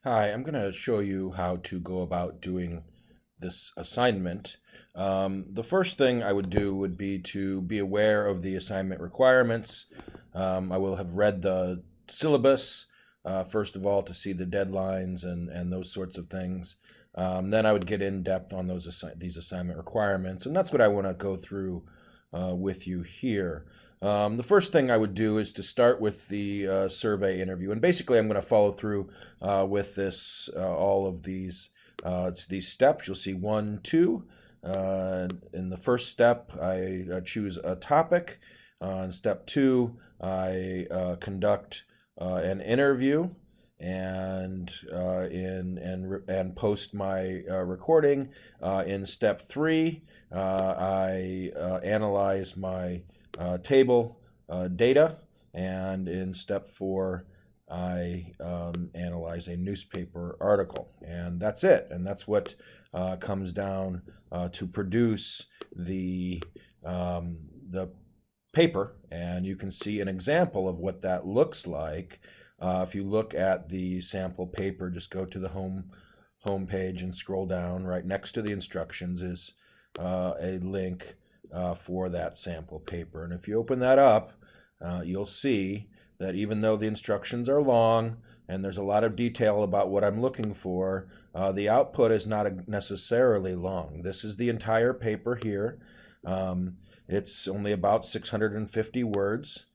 Hi, I'm going to show you how to go about doing this assignment. The first thing I would do would be to be aware of the assignment requirements. I will have read the syllabus, first of all, to see the deadlines and those sorts of things. Then I would get in depth on these assignment requirements, and that's what I want to go through with you here. The first thing I would do is to start with the survey interview, and basically I'm going to follow through with all of these steps. You'll see 1, 2. In the first step, I choose a topic. In step 2, I conduct an interview and post my recording. In step 3, I analyze my table data, and in step 4, I analyze a newspaper article, and that's it. And that's what comes down to produce the paper. And you can see an example of what that looks like. If you look at the sample paper, just go to the home page and scroll down. Right next to the instructions is a link for that sample paper. And if you open that up, you'll see that even though the instructions are long and there's a lot of detail about what I'm looking for, the output is not necessarily long. This is the entire paper here. It's only about 650 words.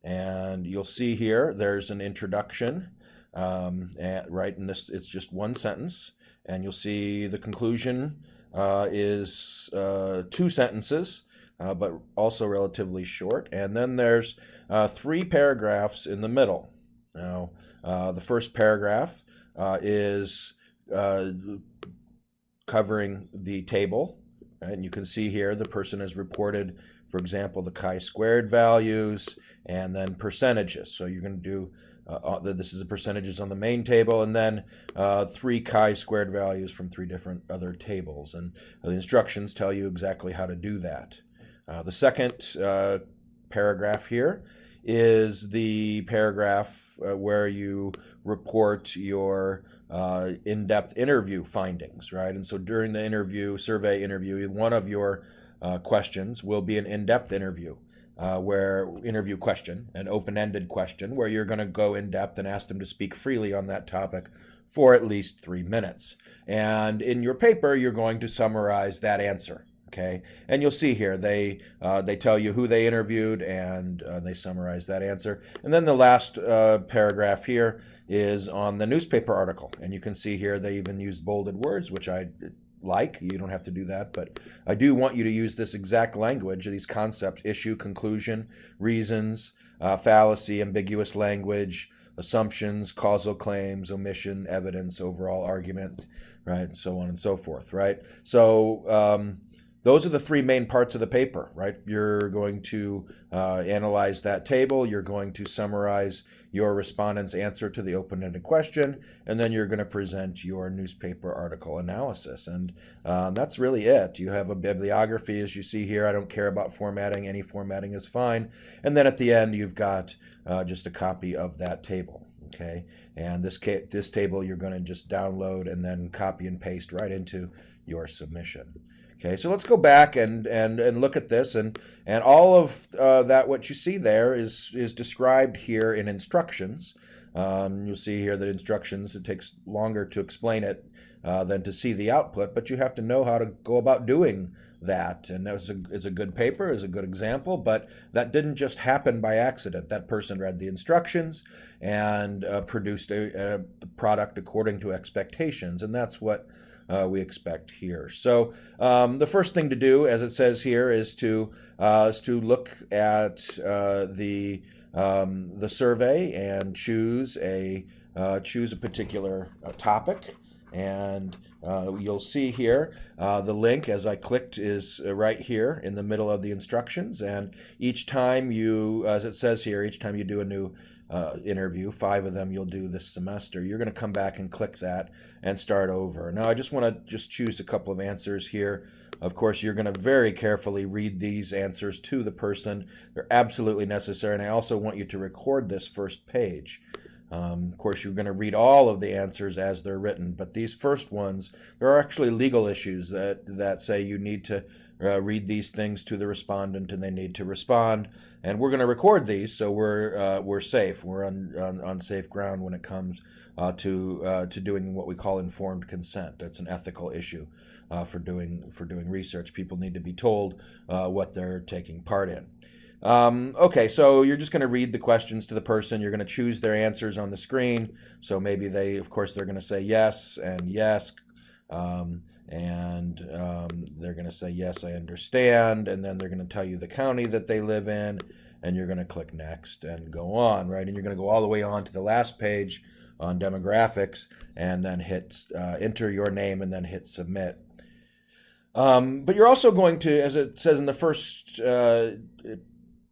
And you'll see here, there's an introduction, right in this, it's just one sentence. And you'll see the conclusion is 2 sentences, but also relatively short. And then there's 3 paragraphs in the middle. Now, the first paragraph is covering the table. And you can see here the person has reported, for example, the chi-squared values and then percentages. So you're going to do, this is the percentages on the main table, and then 3 chi-squared values from 3 different other tables. And the instructions tell you exactly how to do that. The second paragraph here is the paragraph where you report your in-depth interview findings, right? And so during the survey interview, one of your questions will be an in-depth interview, interview question, an open-ended question, where you're going to go in depth and ask them to speak freely on that topic for at least 3 minutes. And in your paper, you're going to summarize that answer. Okay, and you'll see here they tell you who they interviewed, and they summarize that answer. And then the last paragraph here is on the newspaper article, and you can see here they even use bolded words, which I like. You don't have to do that, but I do want you to use this exact language, these concepts: issue, conclusion, reasons, fallacy, ambiguous language, assumptions, causal claims, omission, evidence, overall argument, right, and so on and so forth, right? So those are the 3 main parts of the paper, right? You're going to analyze that table, you're going to summarize your respondent's answer to the open-ended question, and then you're going to present your newspaper article analysis. And that's really it. You have a bibliography, as you see here. I don't care about formatting. Any formatting is fine. And then at the end, you've got just a copy of that table. Okay, and this table you're going to just download and then copy and paste right into your submission. Okay, so let's go back and look at this, and all of that, what you see there is described here in instructions. You'll see here that instructions, it takes longer to explain it than to see the output, but you have to know how to go about doing that. And that is a good paper, is a good example, but that didn't just happen by accident. That person read the instructions and produced a product according to expectations, and that's what we expect here. So the first thing to do, as it says here, is to look at the survey and choose a particular topic. And you'll see here the link, as I clicked, is right here in the middle of the instructions. And each time you, as it says here, each time you do a new interview, 5 of them you'll do this semester, you're going to come back and click that and start over. Now I just want to choose a couple of answers here. Of course, you're going to very carefully read these answers to the person. They're absolutely necessary, and I also want you to record this first page. Of course, you're going to read all of the answers as they're written, but these first ones, there are actually legal issues that say you need to read these things to the respondent and they need to respond. And we're going to record these, so we're safe. We're on safe ground when it comes to doing what we call informed consent. That's an ethical issue for doing research. People need to be told what they're taking part in. Okay, so you're just going to read the questions to the person. You're going to choose their answers on the screen. So maybe of course, they're going to say yes and yes, they're going to say yes, I understand, and then they're going to tell you the county that they live in, and you're going to click next and go on, right? And you're going to go all the way on to the last page on demographics, and then hit enter your name, and then hit submit. But you're also going to, as it says in the first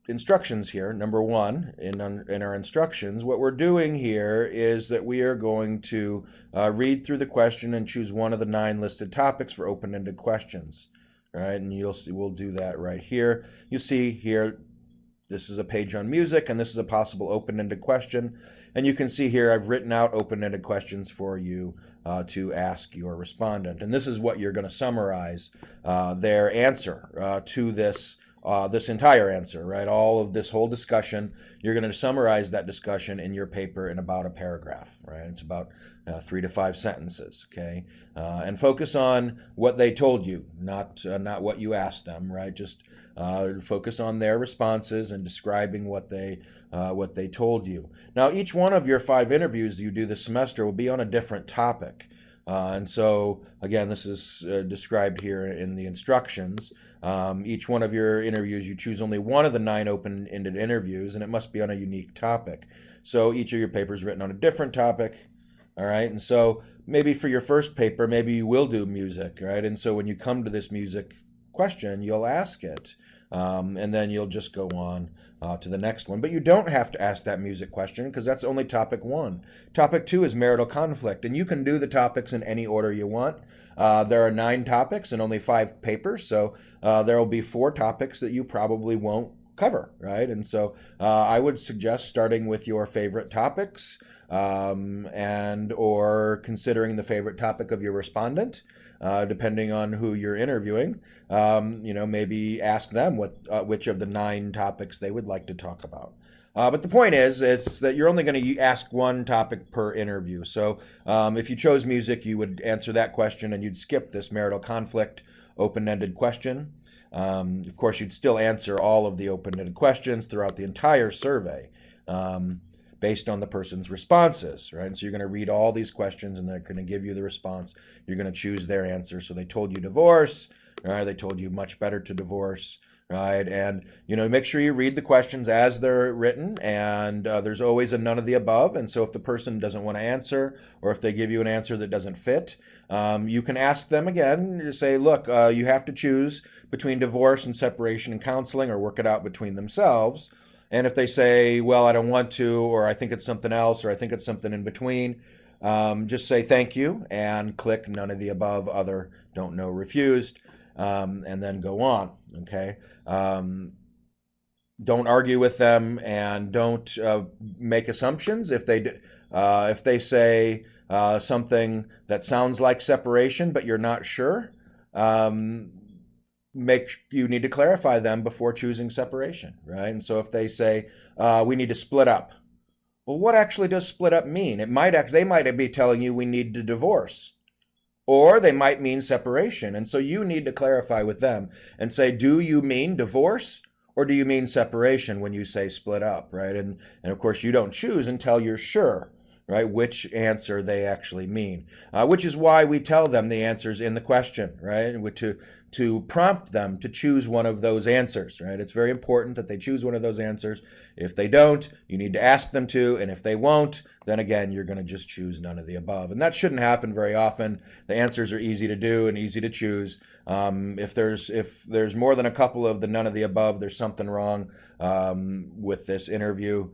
instructions here, number one in our instructions, what we're doing here is that we are going to read through the question and choose one of the 9 listed topics for open-ended questions, right? And we'll do that right here. You see here, this is a page on music, and this is a possible open-ended question. And you can see here I've written out open-ended questions for you to ask your respondent. And this is what you're going to summarize their answer to this entire answer, right? All of this whole discussion, you're going to summarize that discussion in your paper in about a paragraph, right? It's about 3 to 5 sentences, okay? And focus on what they told you, not what you asked them, right? Just focus on their responses and describing what they told you. Now, each one of your 5 interviews you do this semester will be on a different topic. And so, again, this is described here in the instructions. Each one of your interviews, you choose only one of the 9 open-ended interviews, and it must be on a unique topic. So each of your papers written on a different topic, all right? And so maybe for your first paper, maybe you will do music, right? And so when you come to this music question, you'll ask it, and then you'll just go on to the next one. But you don't have to ask that music question because that's only topic 1. Topic 2 is marital conflict, and you can do the topics in any order you want. There are 9 topics and only 5 papers, so there will be 4 topics that you probably won't cover, right? And so I would suggest starting with your favorite topics and or considering the favorite topic of your respondent, depending on who you're interviewing. Maybe ask them which of the 9 topics they would like to talk about. But the point is, it's that you're only going to ask one topic per interview. So if you chose music, you would answer that question and you'd skip this marital conflict open-ended question. Of course, you'd still answer all of the open-ended questions throughout the entire survey based on the person's responses, right? And so you're going to read all these questions and they're going to give you the response. You're going to choose their answer. So they told you divorce, right? They told you much better to divorce. Right, and make sure you read the questions as they're written, and there's always a none of the above. And so if the person doesn't want to answer, or if they give you an answer that doesn't fit, you can ask them again. You say, look, you have to choose between divorce and separation and counseling, or work it out between themselves. And if they say, well, I don't want to, or I think it's something else, or I think it's something in between, just say thank you and click none of the above, other, don't know, refused. And then go on, okay? Don't argue with them, and don't make assumptions. If they say something that sounds like separation, but you're not sure, you need to clarify them before choosing separation, right? And so if they say we need to split up, well, what actually does split up mean? They might be telling you we need to divorce. Or they might mean separation. And so you need to clarify with them and say, do you mean divorce or do you mean separation when you say split up, right? And of course, you don't choose until you're sure, right, which answer they actually mean, which is why we tell them the answers in the question, right, to prompt them to choose one of those answers, right? It's very important that they choose one of those answers. If they don't, you need to ask them to, and if they won't, then again, you're going to just choose none of the above. And that shouldn't happen very often. The answers are easy to do and easy to choose. If there's more than a couple of the none of the above, there's something wrong with this interview.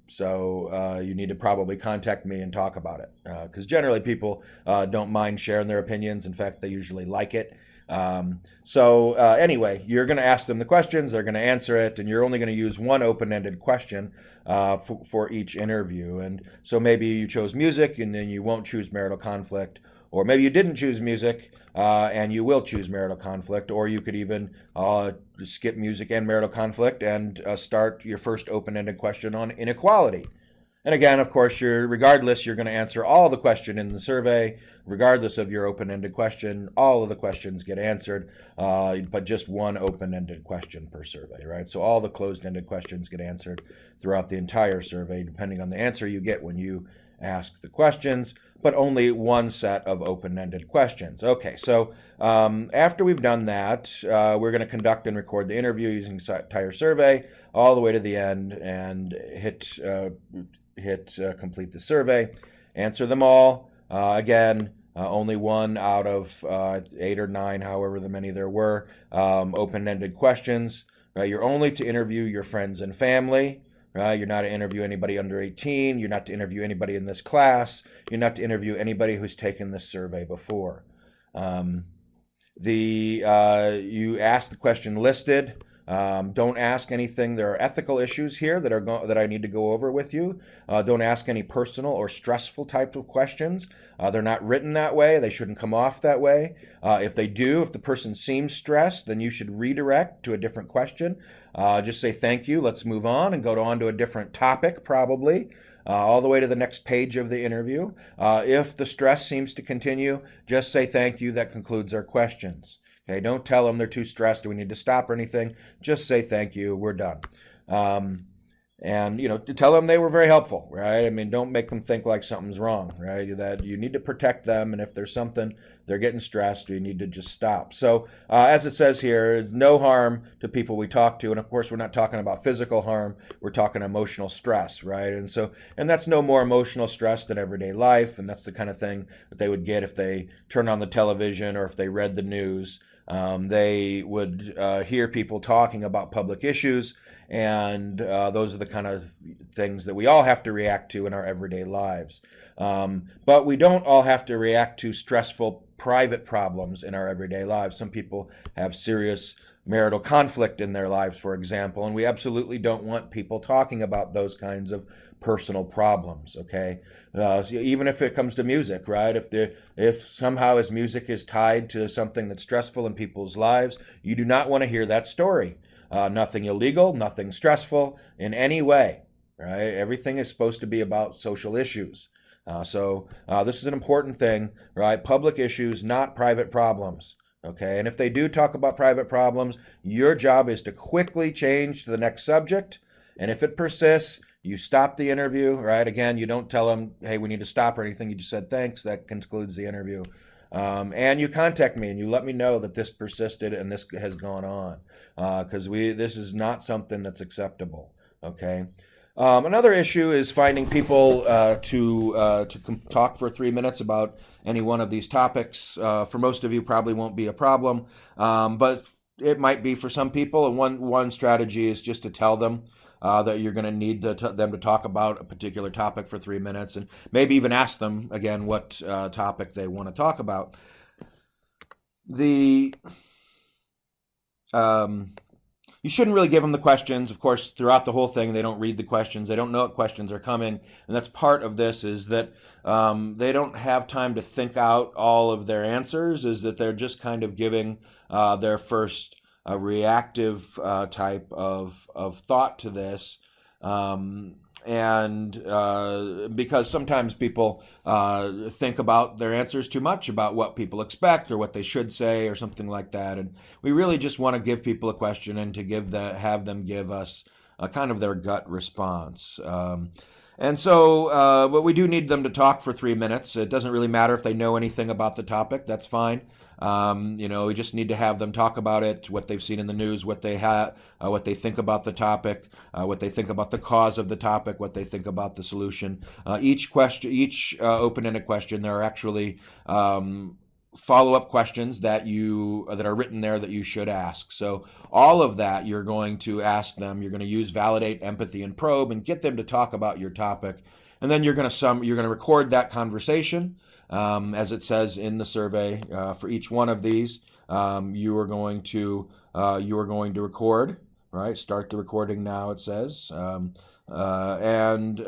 So you need to probably contact me and talk about it, because generally people don't mind sharing their opinions. In fact, they usually like it. Anyway, you're going to ask them the questions, they're going to answer it, and you're only going to use one open-ended question for each interview. And so maybe you chose music and then you won't choose marital conflict, or maybe you didn't choose music and you will choose marital conflict, or you could even skip music and marital conflict and start your first open-ended question on inequality. And again, of course, regardless, you're going to answer all the question in the survey, regardless of your open-ended question. All of the questions get answered, but just one open-ended question per survey, right? So all the closed-ended questions get answered throughout the entire survey, depending on the answer you get when you ask the questions, but only one set of open-ended questions. Okay, so after we've done that, we're going to conduct and record the interview using the entire survey all the way to the end and hit complete the survey, answer them all. Again, only one out of 8 or 9, however many there were, open-ended questions. You're only to interview your friends and family. You're not to interview anybody under 18. You're not to interview anybody in this class. You're not to interview anybody who's taken this survey before. You ask the question listed. Don't ask anything. There are ethical issues here that I need to go over with you. Don't ask any personal or stressful type of questions. They're not written that way. They shouldn't come off that way. If the person seems stressed, then you should redirect to a different question. Just say thank you. Let's move on and go on to a different topic, probably. All the way to the next page of the interview. If the stress seems to continue, just say thank you. That concludes our questions. Okay, don't tell them they're too stressed, we need to stop or anything. Just say thank you, we're done. And tell them they were very helpful, right? I mean, don't make them think like something's wrong, right? That you need to protect them, and if there's something, they're getting stressed, you need to just stop. So as it says here, no harm to people we talk to, and of course we're not talking about physical harm, we're talking emotional stress, right? And that's no more emotional stress than everyday life, and that's the kind of thing that they would get if they turn on the television or if they read the news. They would hear people talking about public issues, and those are the kind of things that we all have to react to in our everyday lives. But we don't all have to react to stressful private problems in our everyday lives. Some people have serious marital conflict in their lives, for example, and we absolutely don't want people talking about those kinds of personal problems, okay? So even if it comes to music, right? If somehow his music is tied to something that's stressful in people's lives, you do not want to hear that story. Nothing illegal, nothing stressful in any way, right? Everything is supposed to be about social issues. So this is an important thing, right? Public issues, not private problems. Okay, and if they do talk about private problems, your job is to quickly change to the next subject. And if it persists, you stop the interview, right? Again, you don't tell them, hey, we need to stop or anything. You just said thanks. That concludes the interview. And you contact me and you let me know that this persisted and this has gone on, because this is not something that's acceptable. Okay. Another issue is finding people to talk for 3 minutes about any one of these topics. For most of you, probably won't be a problem, but it might be for some people. And one strategy is just to tell them that you're going to need them to talk about a particular topic for 3 minutes, and maybe even ask them again what topic they want to talk about. You shouldn't really give them the questions. Of course, throughout the whole thing, they don't read the questions. They don't know what questions are coming. And that's part of this, is that they don't have time to think out all of their answers, is that they're just kind of giving their first reactive type of thought to this. And because sometimes people think about their answers too much, about what people expect or what they should say or something like that. And we really just want to give people a question and to have them give us kind of their gut response. But we do need them to talk for 3 minutes. It doesn't really matter if they know anything about the topic. That's fine. We just need to have them talk about it, what they've seen in the news, what they think about the topic, what they think about the cause of the topic, what they think about the solution. Each open-ended question, there are actually follow-up questions that are written there that you should ask. So all of that you're going to ask them. You're going to use validate, empathy, and probe, and get them to talk about your topic. And then you're going to record that conversation, as it says in the survey, for each one of these. You are going to record, right? Start the recording now, it says. And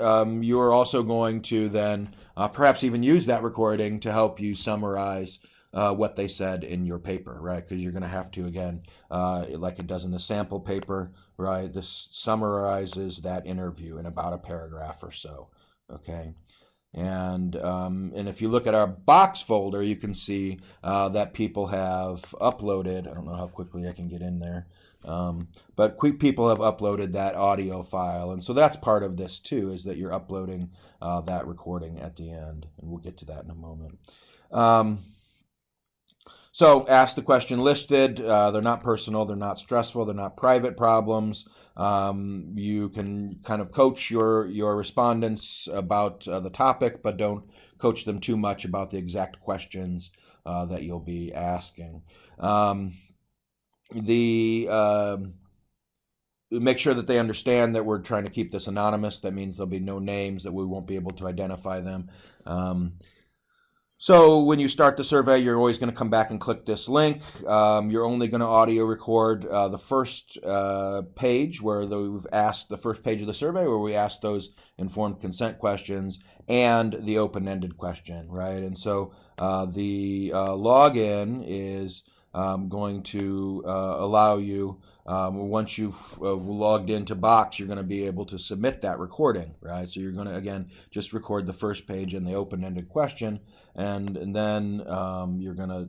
you are also going to then perhaps even use that recording to help you summarize what they said in your paper, right? Because you're going to have to, again, like it does in the sample paper, right? This summarizes that interview in about a paragraph or so, okay? And if you look at our box folder, you can see that people have uploaded. I don't know how quickly I can get in there, but people have uploaded that audio file, and so that's part of this too, is that you're uploading that recording at the end, and we'll get to that in a moment. So ask the question listed. They're not personal, they're not stressful, they're not private problems. You can kind of coach your respondents about the topic, but don't coach them too much about the exact questions that you'll be asking. Make sure that they understand that we're trying to keep this anonymous. That means there'll be no names, that we won't be able to identify them. So when you start the survey, you're always going to come back and click this link. You're only going to audio record the first page where we've asked the first page of the survey, where we ask those informed consent questions, and the open-ended question, right? And so the login is going to allow you, once you've logged into Box, you're going to be able to submit that recording, right? So you're going to, again, just record the first page and the open-ended question, and then you're going to,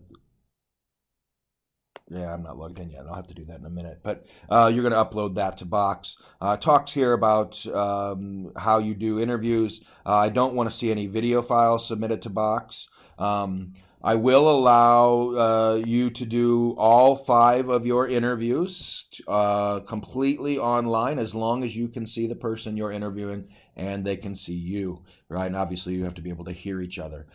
yeah, I'm not logged in yet. I'll have to do that in a minute. But you're going to upload that to Box. Talks here about how you do interviews. I don't want to see any video files submitted to Box. I will allow you to do all 5 of your interviews completely online, as long as you can see the person you're interviewing and they can see you, right? And obviously you have to be able to hear each other.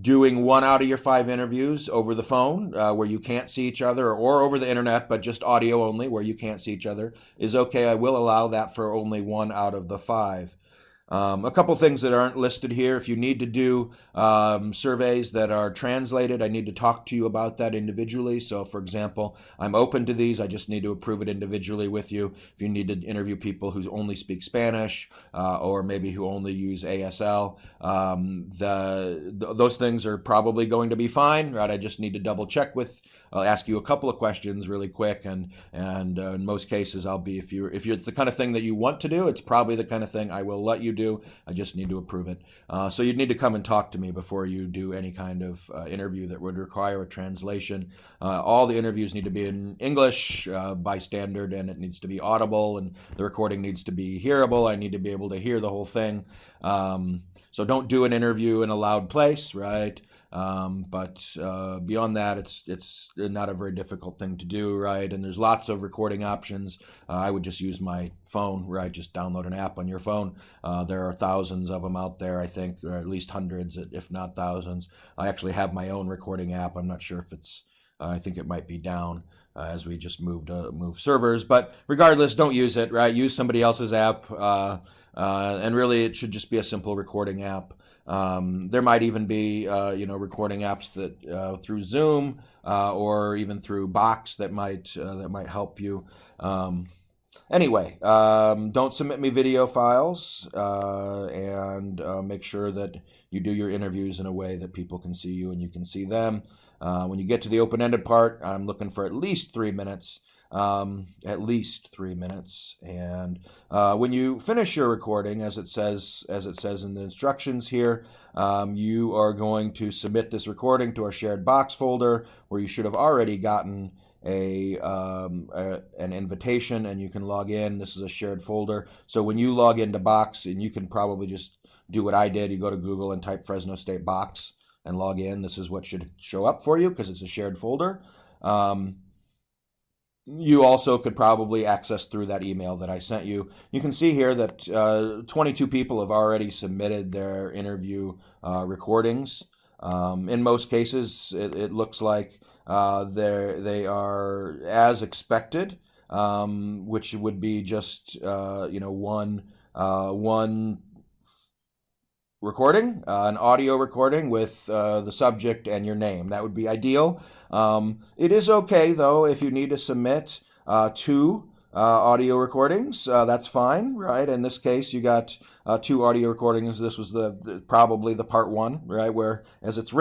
Doing 1 out of your 5 interviews over the phone, where you can't see each other, or over the internet, but just audio only, where you can't see each other, is okay. I will allow that for only 1 out of the 5. A couple things that aren't listed here. If you need to do surveys that are translated, I need to talk to you about that individually. So, for example, I'm open to these. I just need to approve it individually with you. If you need to interview people who only speak Spanish, or maybe who only use ASL, those things are probably going to be fine, right? I just need to double check with. I'll ask you a couple of questions really quick, and in most cases, if it's the kind of thing that you want to do, it's probably the kind of thing I will let you do. I just need to approve it. So you'd need to come and talk to me before you do any kind of interview that would require a translation. All the interviews need to be in English by standard, and it needs to be audible, and the recording needs to be hearable. I need to be able to hear the whole thing. So don't do an interview in a loud place, right? But beyond that, it's not a very difficult thing to do, right? And there's lots of recording options. I would just use my phone, right? Just download an app on your phone. There are thousands of them out there, I think, or at least hundreds, if not thousands. I actually have my own recording app. I'm not sure if I think it might be down as we just moved servers. But regardless, don't use it, right? Use somebody else's app. And really, it should just be a simple recording app. There might even be, recording apps that through Zoom or even through Box that might help you. Anyway, don't submit me video files, and make sure that you do your interviews in a way that people can see you and you can see them. When you get to the open-ended part, I'm looking for at least 3 minutes. At least 3 minutes. And when you finish your recording, as it says in the instructions here, you are going to submit this recording to our shared Box folder, where you should have already gotten an invitation, and you can log in. This is a shared folder. So when you log into Box, and you can probably just do what I did, you go to Google and type Fresno State Box and log in. This is what should show up for you, because it's a shared folder. You also could probably access through that email that I sent you. You can see here that 22 people have already submitted their interview recordings. In most cases, it looks like they are as expected, which would be just one recording, an audio recording with the subject and your name. That would be ideal. It is okay, though, if you need to submit two audio recordings. That's fine, right? In this case, you got two audio recordings. This was probably the part one, right? Where as it's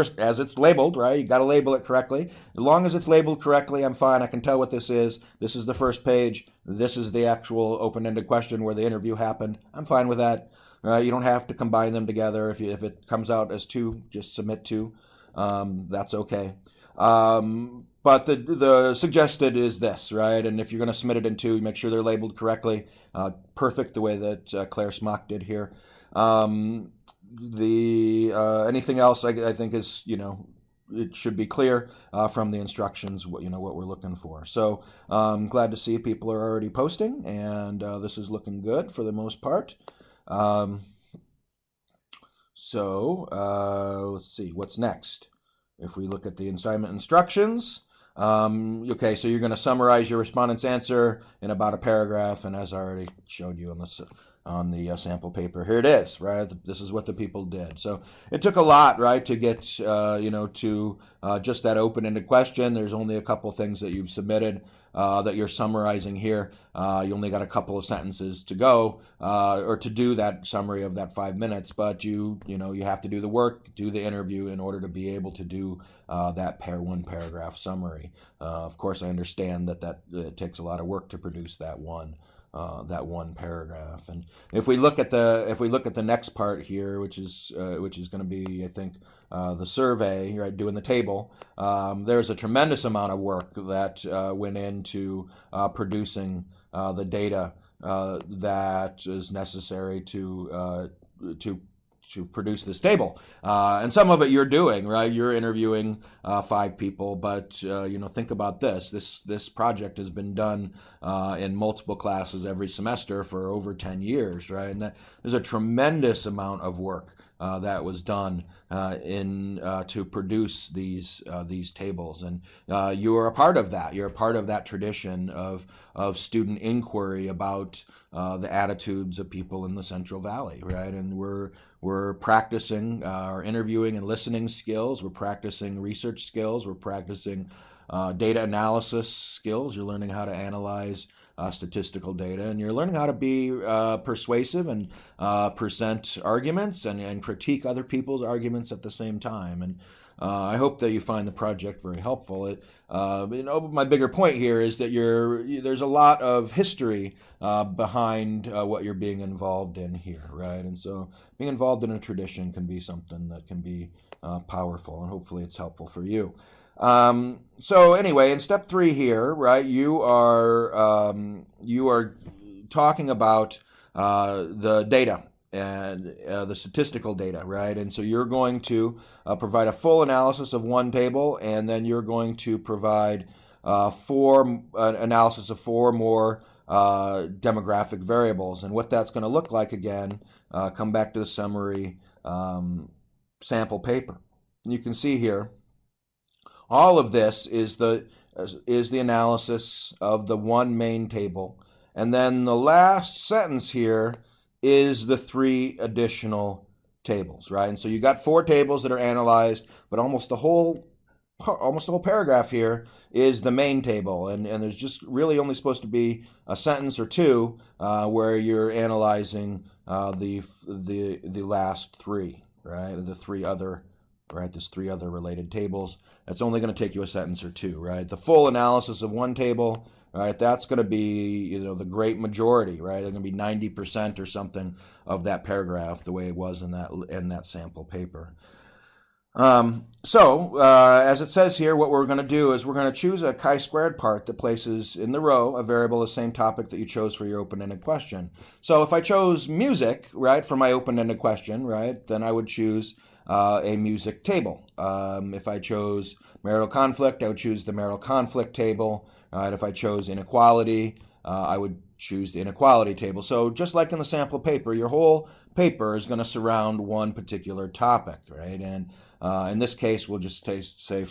labeled, right? You got to label it correctly. As long as it's labeled correctly, I'm fine. I can tell what this is. This is the first page. This is the actual open-ended question where the interview happened. I'm fine with that. You don't have to combine them together. If it comes out as two, just submit two. That's okay. But the suggested is this, right? And if you're going to submit it in two, make sure they're labeled correctly. Perfect the way that Claire Smock did here. Anything else I think is, it should be clear from the instructions what we're looking for. So I'm glad to see people are already posting, and this is looking good for the most part. Let's see what's next. If we look at the assignment instructions, okay, so you're going to summarize your respondent's answer in about a paragraph, and as I already showed you on the sample paper, here it is, right? This is what the people did. So it took a lot, right, to get to just that open-ended question. There's only a couple things that you've submitted that you're summarizing here. You only got a couple of sentences to go or to do that summary of that 5 minutes, but you have to do the work, do the interview in order to be able to do that one paragraph summary. Of course, I understand that it takes a lot of work to produce that one paragraph. And if we look at the next part here, which is going to be, I think, the survey, right, doing the table, there's a tremendous amount of work that went into producing the data that is necessary to produce this table. And some of it you're doing, right? You're interviewing 5 people, but think about this. This project has been done in multiple classes every semester for over 10 years, right? And there's a tremendous amount of work that was done to produce these tables, and you are a part of that. You're a part of that tradition of student inquiry about the attitudes of people in the Central Valley, right? And we're practicing our interviewing and listening skills. We're practicing research skills. We're practicing data analysis skills. You're learning how to analyze statistical data, and you're learning how to be persuasive and present arguments and critique other people's arguments at the same time. And I hope that you find the project very helpful. My bigger point here is that there's a lot of history behind what you're being involved in here, right? And so being involved in a tradition can be something that can be powerful, and hopefully it's helpful for you. So anyway, in step 3 here, right, you are talking about the data and the statistical data, right? And so you're going to provide a full analysis of one table, and then you're going to provide analysis of 4 more demographic variables. And what that's going to look like, again, come back to the summary sample paper. You can see here, all of this is the analysis of the one main table, and then the last sentence here is the 3 additional tables, right? And so you got 4 tables that are analyzed, but almost the whole paragraph here is the main table, and there's just really only supposed to be a sentence or 2 where you're analyzing the last 3, right? The 3 other. Right, there's 3 other related tables. That's only going to take you a sentence or 2, right? The full analysis of one table, right? That's going to be, the great majority, right? They're going to be 90% or something of that paragraph, the way it was in that sample paper. As it says here, what we're going to do is we're going to choose a chi-squared part that places in the row a variable of the same topic that you chose for your open-ended question. So if I chose music, right, for my open-ended question, right, then I would choose a music table. If I chose marital conflict, I would choose the marital conflict table. If I chose inequality, I would choose the inequality table. So just like in the sample paper, your whole paper is going to surround one particular topic, right? And in this case, we'll just say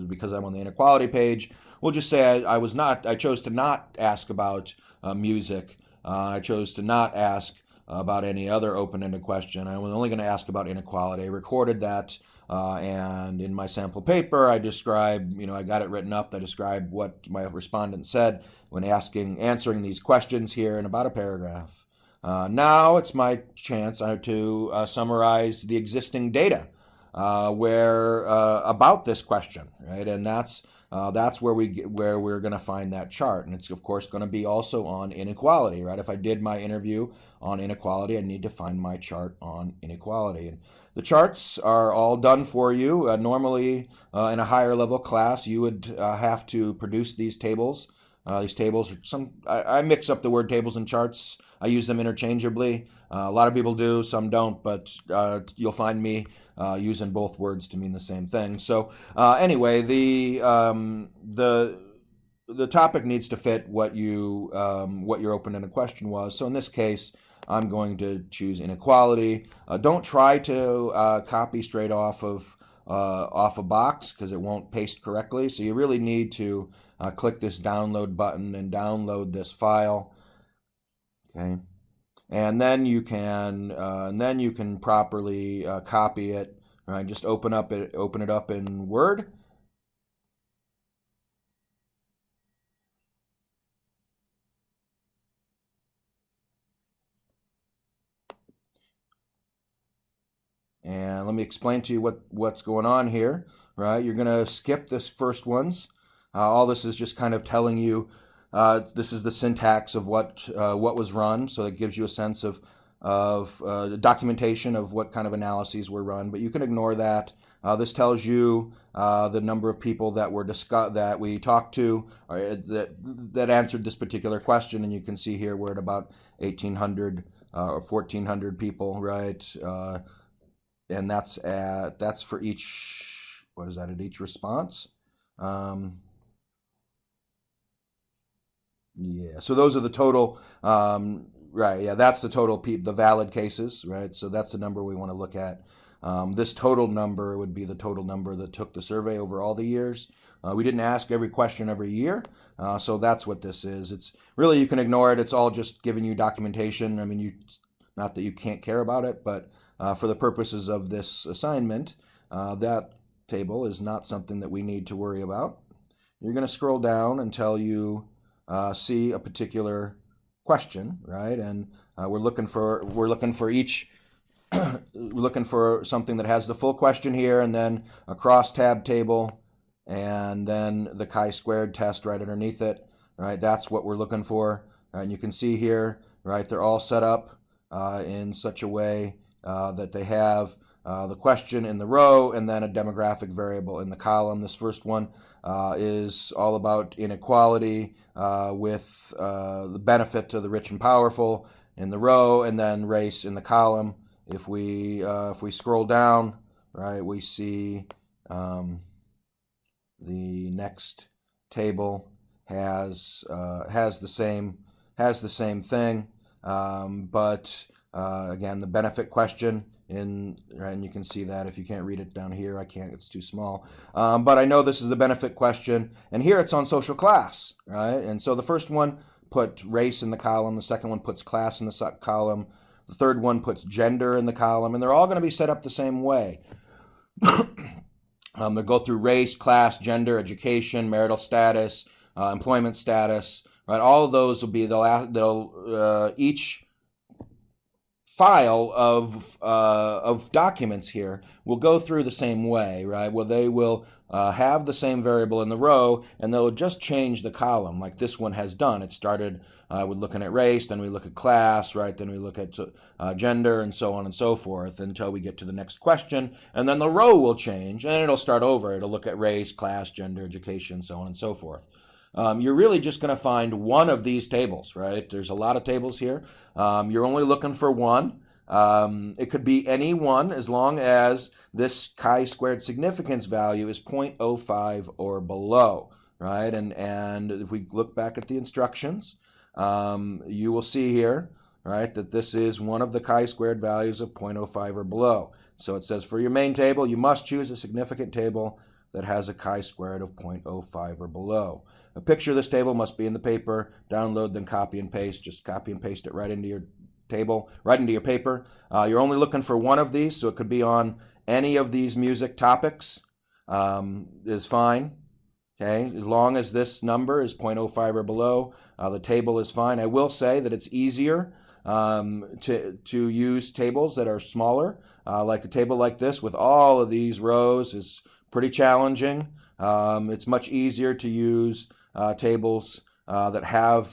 because I'm on the inequality page, we'll just say I chose to not ask about music. I chose to not ask about any other open-ended question. I was only going to ask about inequality. I recorded that, and in my sample paper, I describe, I got it written up. I described what my respondent said when answering these questions here in about a paragraph. Now it's my chance to summarize the existing data about this question, right? And that's where we're going to find that chart, and it's of course going to be also on inequality, right? If I did my interview on inequality, I need to find my chart on inequality, and the charts are all done for you. Normally, in a higher level class, you would have to produce these tables. These tables, I mix up the word tables and charts. I use them interchangeably. A lot of people do, some don't, but you'll find me using both words to mean the same thing. So anyway, the topic needs to fit what your open-ended question was. So in this case, I'm going to choose inequality. Don't try to copy straight off a box, because it won't paste correctly. So you really need to click this download button and download this file. Okay, and then you can properly copy it. Right, just open it up in Word. And let me explain to you what's going on here. Right, you're gonna skip this first ones. All this is just kind of telling you this is the syntax of what was run, so it gives you a sense of the documentation of what kind of analyses were run. But you can ignore that. This tells you the number of people that we talked to, that answered this particular question, and you can see here we're at about 1,800 or 1,400 people, right? And that's for each. What is that at each response? Yeah, so those are the total, right, yeah, that's the total, the valid cases, right? So that's the number we want to look at. This total number would be the total number that took the survey over all the years. We didn't ask every question every year, so that's what this is. It's really, you can ignore it. It's all just giving you documentation. I mean, not that you can't care about it, but for the purposes of this assignment, that table is not something that we need to worry about. You're going to scroll down until you see a particular question, right? And we're looking for something that has the full question here, and then a cross-tab table, and then the chi-squared test right underneath it, right? That's what we're looking for. And you can see here, right? They're all set up in such a way that they have the question in the row and then a demographic variable in the column. This first one is all about inequality with the benefit to the rich and powerful in the row, and then race in the column. If we scroll down, right, we see the next table has the same thing, but again, the benefit question. And you can see that if you can't read it down here, I can't, it's too small. But I know this is the benefit question, and here it's on social class, right? And so the first one put race in the column, the second one puts class in the column, the third one puts gender in the column, and they're all going to be set up the same way. They'll go through race, class, gender, education, marital status, employment status, right? All of those will be, they'll each file of documents here will go through the same way, right? Well, they will have the same variable in the row, and they'll just change the column, like this one has done. It started with looking at race, then we look at class, right? Then we look at gender, and so on and so forth, until we get to the next question, and then the row will change, and it'll start over. It'll look at race, class, gender, education, so on and so forth. You're really just going to find one of these tables, right? There's a lot of tables here. You're only looking for one. It could be any one, as long as this chi-squared significance value is 0.05 or below, right? And if we look back at the instructions, you will see here, right, that this is one of the chi-squared values of 0.05 or below. So it says for your main table, you must choose a significant table that has a chi-squared of 0.05 or below. A picture of this table must be in the paper. Download, then copy and paste. Just copy and paste it right into table right into your paper. You're only looking for one of these, so it could be on any of these music topics is fine. Okay, as long as this number is 0.05 or below, the table is fine. I will say that it's easier to use tables that are smaller, like a table like this with all of these rows is pretty challenging. It's much easier to use tables that have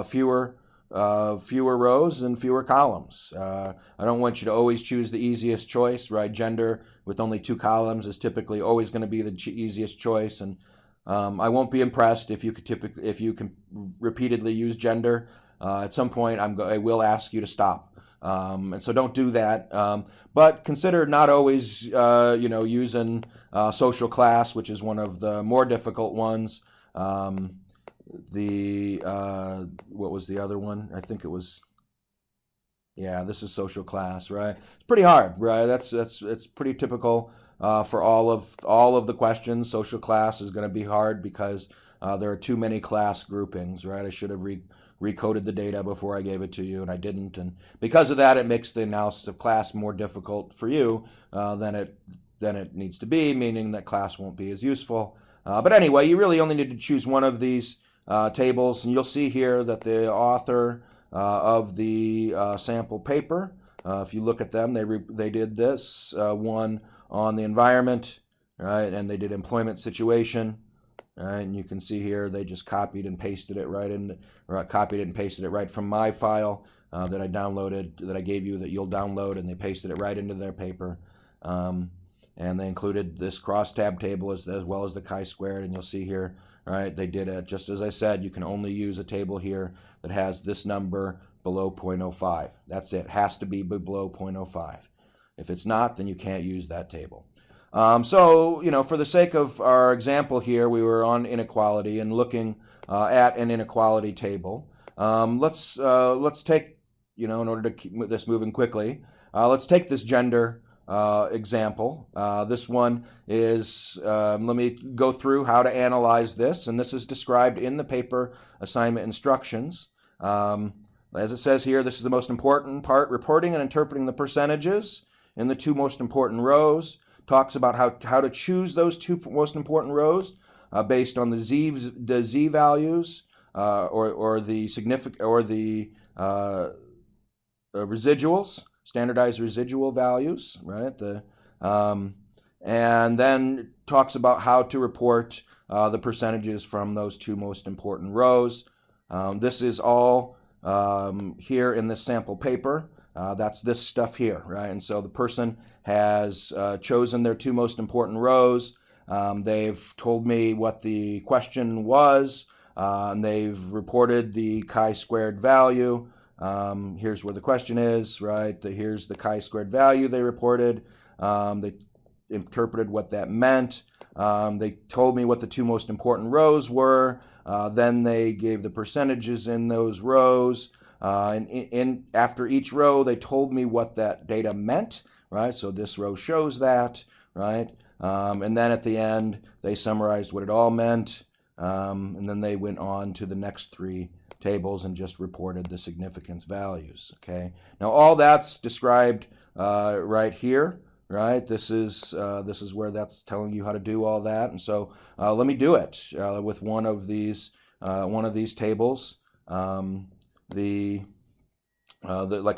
fewer rows and fewer columns. I don't want you to always choose the easiest choice, right? Gender with only 2 columns is typically always going to be the easiest choice, and I won't be impressed if you can repeatedly use gender. At some point, I will ask you to stop, and so don't do that. But consider not always, using social class, which is one of the more difficult ones. What was the other one? I think it was. Yeah, this is social class, right? It's pretty hard, right? It's pretty typical for all of the questions. Social class is going to be hard because there are too many class groupings, right? I should have recoded the data before I gave it to you, and I didn't. And because of that, it makes the analysis of class more difficult for you than it needs to be, meaning that class won't be as useful. But anyway, you really only need to choose one of these tables, and you'll see here that the author of the sample paper, if you look at them, they did this one on the environment, right, and they did employment situation, right, and you can see here they just copied and pasted it right from my file that I downloaded, that I gave you, that you'll download, and they pasted it right into their paper. And they included this crosstab table as well as the chi-squared, and you'll see here, right, they did it just as I said. You can only use a table here that has this number below 0.05. That's it. It has to be below 0.05. If it's not, then you can't use that table. So, for the sake of our example here, we were on inequality and looking at an inequality table. Let's take, in order to keep this moving quickly, let's take this gender example. This one is, let me go through how to analyze this, and this is described in the paper assignment instructions. As it says here, this is the most important part, reporting and interpreting the percentages in the 2 most important rows. Talks about how to choose those 2 most important rows based on the z values or the significant or the residuals, standardized residual values, right? And then talks about how to report the percentages from those 2 most important rows. This is all here in this sample paper. That's this stuff here, right? And so the person has chosen their 2 most important rows. They've told me what the question was, and they've reported the chi-squared value. Here's where the question is, right? Here's the chi-squared value they reported. They interpreted what that meant. They told me what the 2 most important rows were. Then they gave the percentages in those rows. And after each row, they told me what that data meant, right? So this row shows that, right? And then at the end, they summarized what it all meant. And then they went on to the next 3 tables and just reported the significance values, okay? Now, all that's described right here, right? This is where that's telling you how to do all that. And so let me do it with one of these tables. Like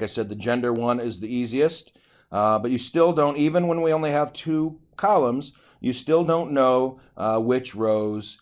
I said, the gender one is the easiest, but you still don't, even when we only have 2 columns, you still don't know which rows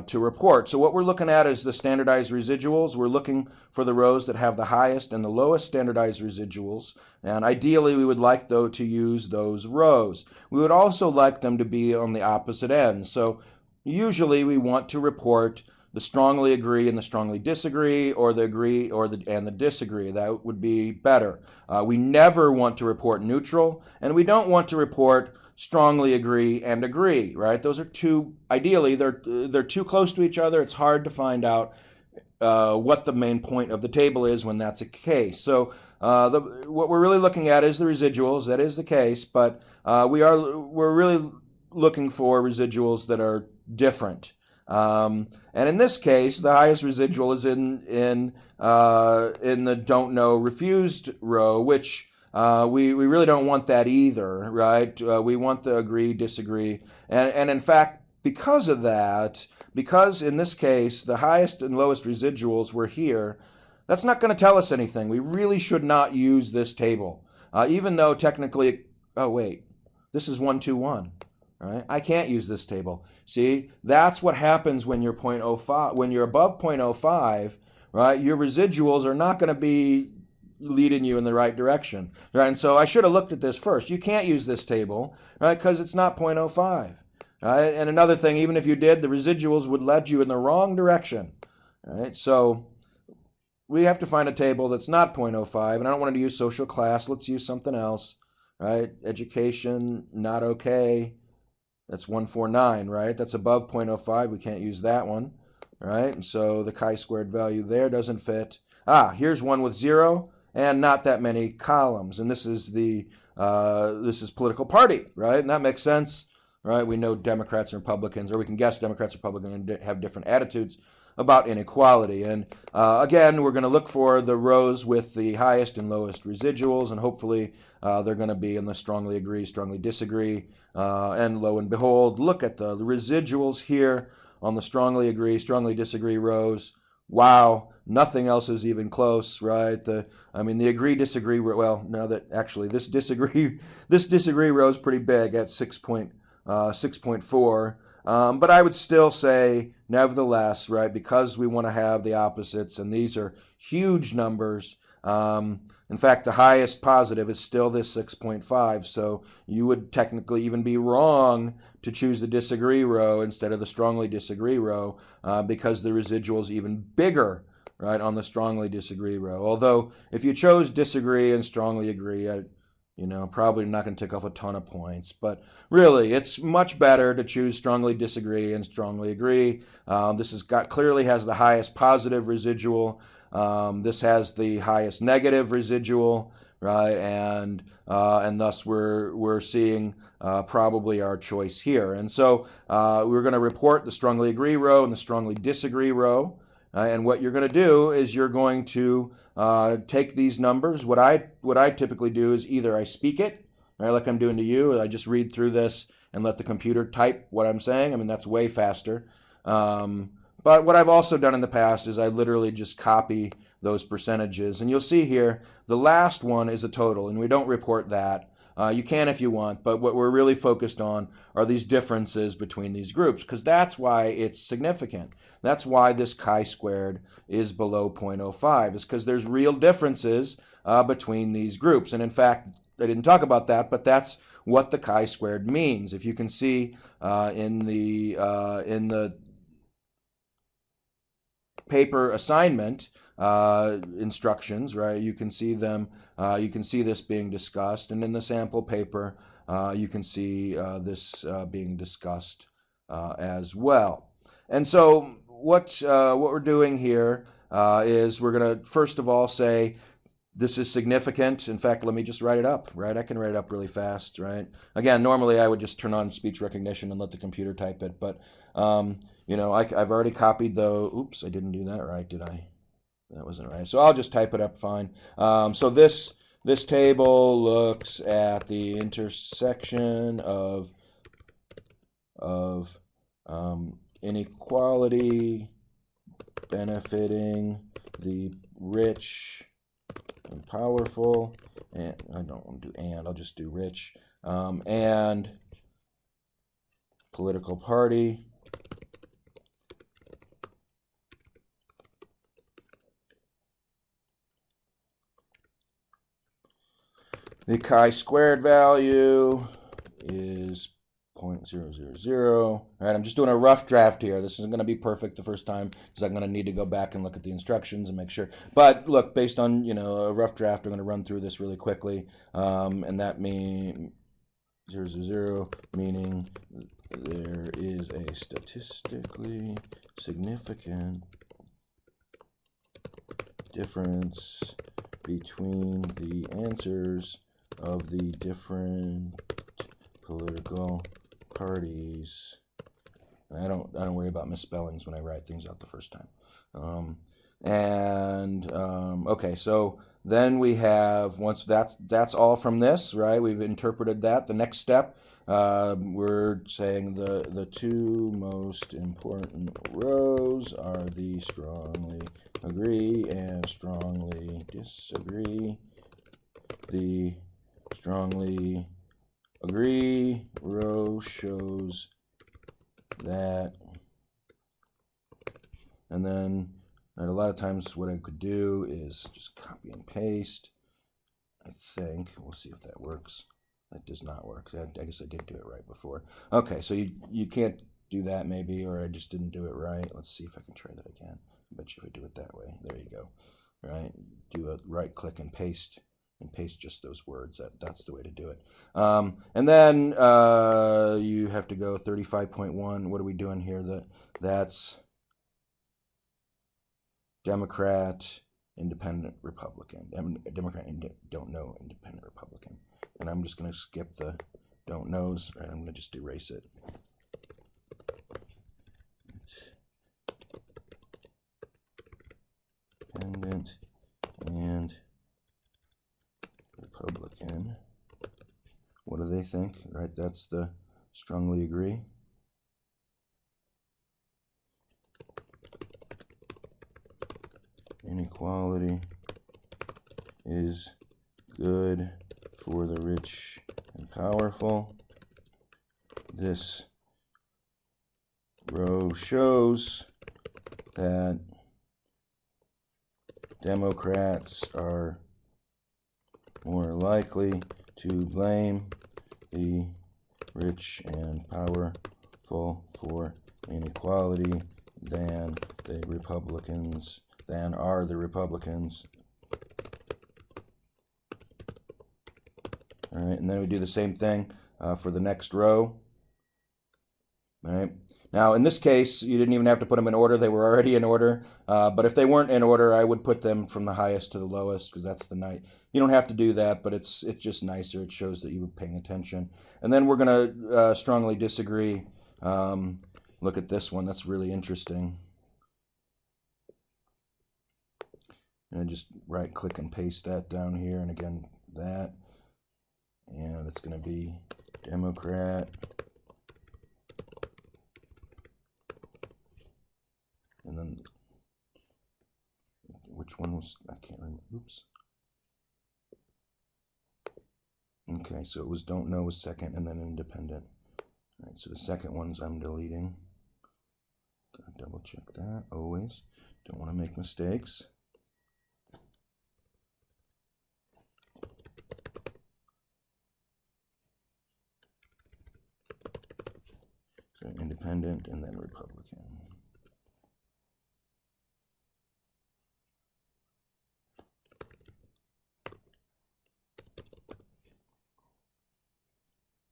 to report. So what we're looking at is the standardized residuals. We're looking for the rows that have the highest and the lowest standardized residuals, and ideally we would like, though, to use those rows. We would also like them to be on the opposite ends. So usually we want to report the strongly agree and the strongly disagree, or the agree and the disagree. That would be better. We never want to report neutral, and we don't want to report strongly agree and agree, right? Those are ideally, they're too close to each other. It's hard to find out what the main point of the table is when that's a case. So what we're really looking at is the residuals. That is the case, but we're really looking for residuals that are different. And in this case, the highest residual is in the don't know refused row, which we really don't want that either, right? We want the agree, disagree. And in fact, because of that, because in this case, the highest and lowest residuals were here, that's not going to tell us anything. We really should not use this table. Even though technically, oh wait, this is 1, 2, 1. Right? I can't use this table. See, that's what happens when you're 0.05. When you're above 0.05, right? Your residuals are not going to be leading you in the right direction, right? And so I should have looked at this first. You can't use this table, right? Because it's not 0.05, right? And another thing, even if you did, the residuals would lead you in the wrong direction, right? So we have to find a table that's not 0.05, and I don't want to use social class. Let's use something else, right? Education, not okay. That's 149, right? That's above 0.05. We can't use that one, right? And so the chi-squared value there doesn't fit. Here's one with 0 and not that many columns. And this is this is political party, right? And that makes sense, right? We know Democrats and Republicans, or we can guess Democrats and Republicans have different attitudes about inequality. And again, we're going to look for the rows with the highest and lowest residuals, and hopefully they're going to be in the strongly agree, strongly disagree, and lo and behold, look at the residuals here on the strongly agree, strongly disagree rows. Wow, nothing else is even close, right? The agree, disagree, well, now that actually this disagree row is pretty big at 6.4. But I would still say, nevertheless, right, because we want to have the opposites, and these are huge numbers. In fact, the highest positive is still this 6.5, so you would technically even be wrong to choose the disagree row instead of the strongly disagree row, because the residual is even bigger, right, on the strongly disagree row. Although, if you chose disagree and strongly agree, probably not going to tick off a ton of points. But really, it's much better to choose strongly disagree and strongly agree. This clearly has the highest positive residual. This has the highest negative residual, right? And thus we're seeing probably our choice here. And so we're going to report the strongly agree row and the strongly disagree row. And what you're going to do is you're going to take these numbers. What I typically do is either I speak it, right, like I'm doing to you, or I just read through this and let the computer type what I'm saying. That's way faster. But what I've also done in the past is I literally just copy those percentages. And you'll see here, the last one is a total, and we don't report that. You can if you want, but what we're really focused on are these differences between these groups, because that's why it's significant. That's why this chi-squared is below 0.05, is because there's real differences between these groups. And in fact, I didn't talk about that, but that's what the chi-squared means. If you can see in the paper assignment instructions, right? You can see them. You can see this being discussed, and in the sample paper, you can see this being discussed as well. And so, what we're doing here is we're going to first of all say this is significant. In fact, let me just write it up, right? I can write it up really fast, right? Again, normally I would just turn on speech recognition and let the computer type it, but I've already copied the. Oops, I didn't do that right, did I? That wasn't right. So I'll just type it up fine. So this table looks at the intersection of inequality benefiting the rich and powerful, and I don't want to do and, I'll just do rich, and political party. The chi-squared value is 0.000. All right, I'm just doing a rough draft here. This isn't going to be perfect the first time because I'm going to need to go back and look at the instructions and make sure. But look, based on a rough draft, I'm going to run through this really quickly, and that means 0.000, meaning there is a statistically significant difference between the answers of the different political parties And I don't worry about misspellings when I write things out the first time. Okay, so then we have, once that's all from this, right? We've interpreted that. The next step, we're saying the two most important rows are the strongly agree and strongly disagree. The strongly agree row shows that, and then a lot of times what I could do is just copy and paste. I think we'll see if that works. That does not work. I guess I did do it right before. Okay, so you can't do that maybe, or I just didn't do it right. Let's see if I can try that again. I bet you if I do it that way, there you go. Right, do a right click and paste just those words. That's the way to do it. And then you have to go 35.1. What are we doing here? That's Democrat, Independent, Republican. Democrat, don't know, Independent, Republican. And I'm just going to skip the don't knows. Right, I'm going to just erase it. Independent and Republican. What do they think? Right, that's the strongly agree. Inequality is good for the rich and powerful. This row shows that Democrats are more likely to blame the rich and powerful for inequality than are the Republicans. All right, and then we do the same thing for the next row. All right. Now, in this case, you didn't even have to put them in order. They were already in order. But if they weren't in order, I would put them from the highest to the lowest, because that's the night. You don't have to do that, but it's just nicer. It shows that you were paying attention. And then we're going to strongly disagree. Look at this one. That's really interesting. And just right click and paste that down here. And again, that. And it's going to be Democrat. And then, which one was, I can't remember, oops. Okay, so it was don't know was second, and then independent. All right, so the second ones I'm deleting. Gotta double check that, always. Don't want to make mistakes. So independent, and then Republican.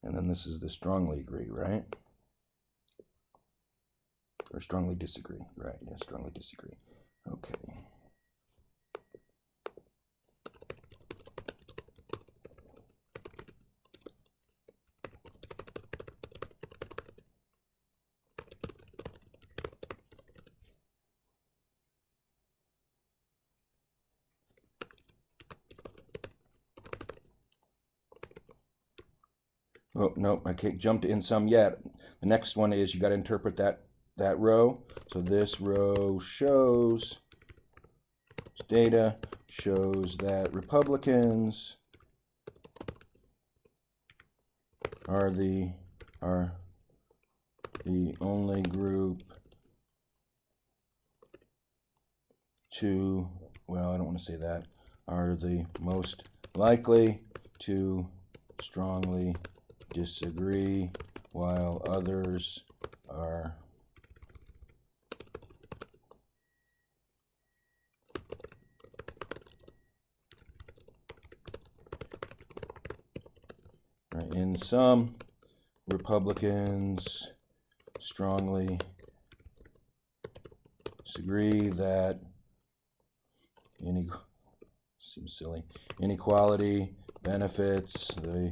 And then this is the strongly agree, right? Or strongly disagree, right? Yeah, strongly disagree. Okay. Oh, no, I can't jump in some yet. The next one is you got to interpret that row. So this row shows, data shows that Republicans are the only group to, well, I don't want to say that, are the most likely to strongly disagree, while others are right. In some, Republicans strongly disagree that seems silly. Inequality benefits the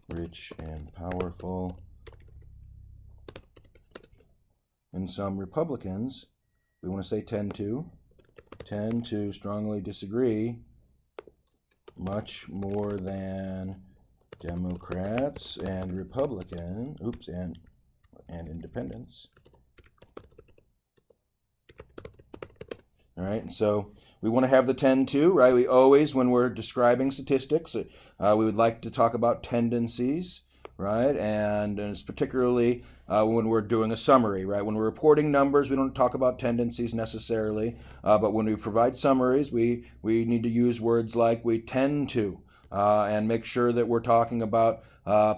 rich and powerful. and some Republicans, we want to say tend to strongly disagree much more than Democrats and Republicans, and independents. All right, so we want to have the tend to, right? We always, when we're describing statistics, we would like to talk about tendencies, right? And it's particularly when we're doing a summary, right? When we're reporting numbers, we don't talk about tendencies necessarily, but when we provide summaries, we need to use words like we tend to, and make sure that we're talking about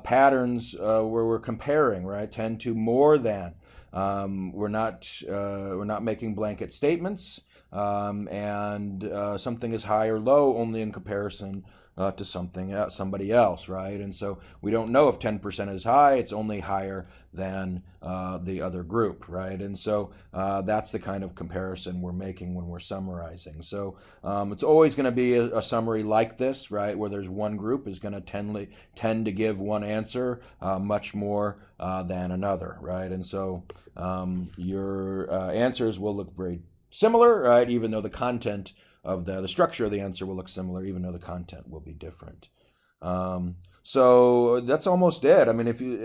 patterns where we're comparing, right? Tend to more than. We're not making blanket statements, and something is high or low only in comparison to somebody else, right? And so we don't know if 10% is high; it's only higher than the other group, right? And so that's the kind of comparison we're making when we're summarizing. So it's always going to be a summary like this, right, where there's one group is going to tend to give one answer much more than another, right? And so your answers will look very similar, right, even though the content of the structure of the answer will look similar, even though the content will be different. So that's almost it. I mean, if you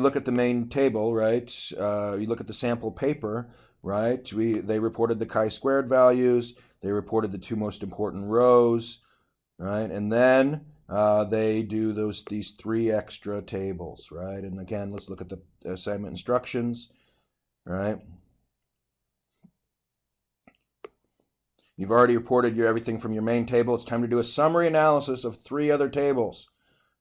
look at the main table, right, you look at the sample paper, right, they reported the chi-squared values, they reported the two most important rows, right, and then they do these three extra tables, right, and again, let's look at the assignment instructions, right. You've already reported everything from your main table. It's time to do a summary analysis of three other tables.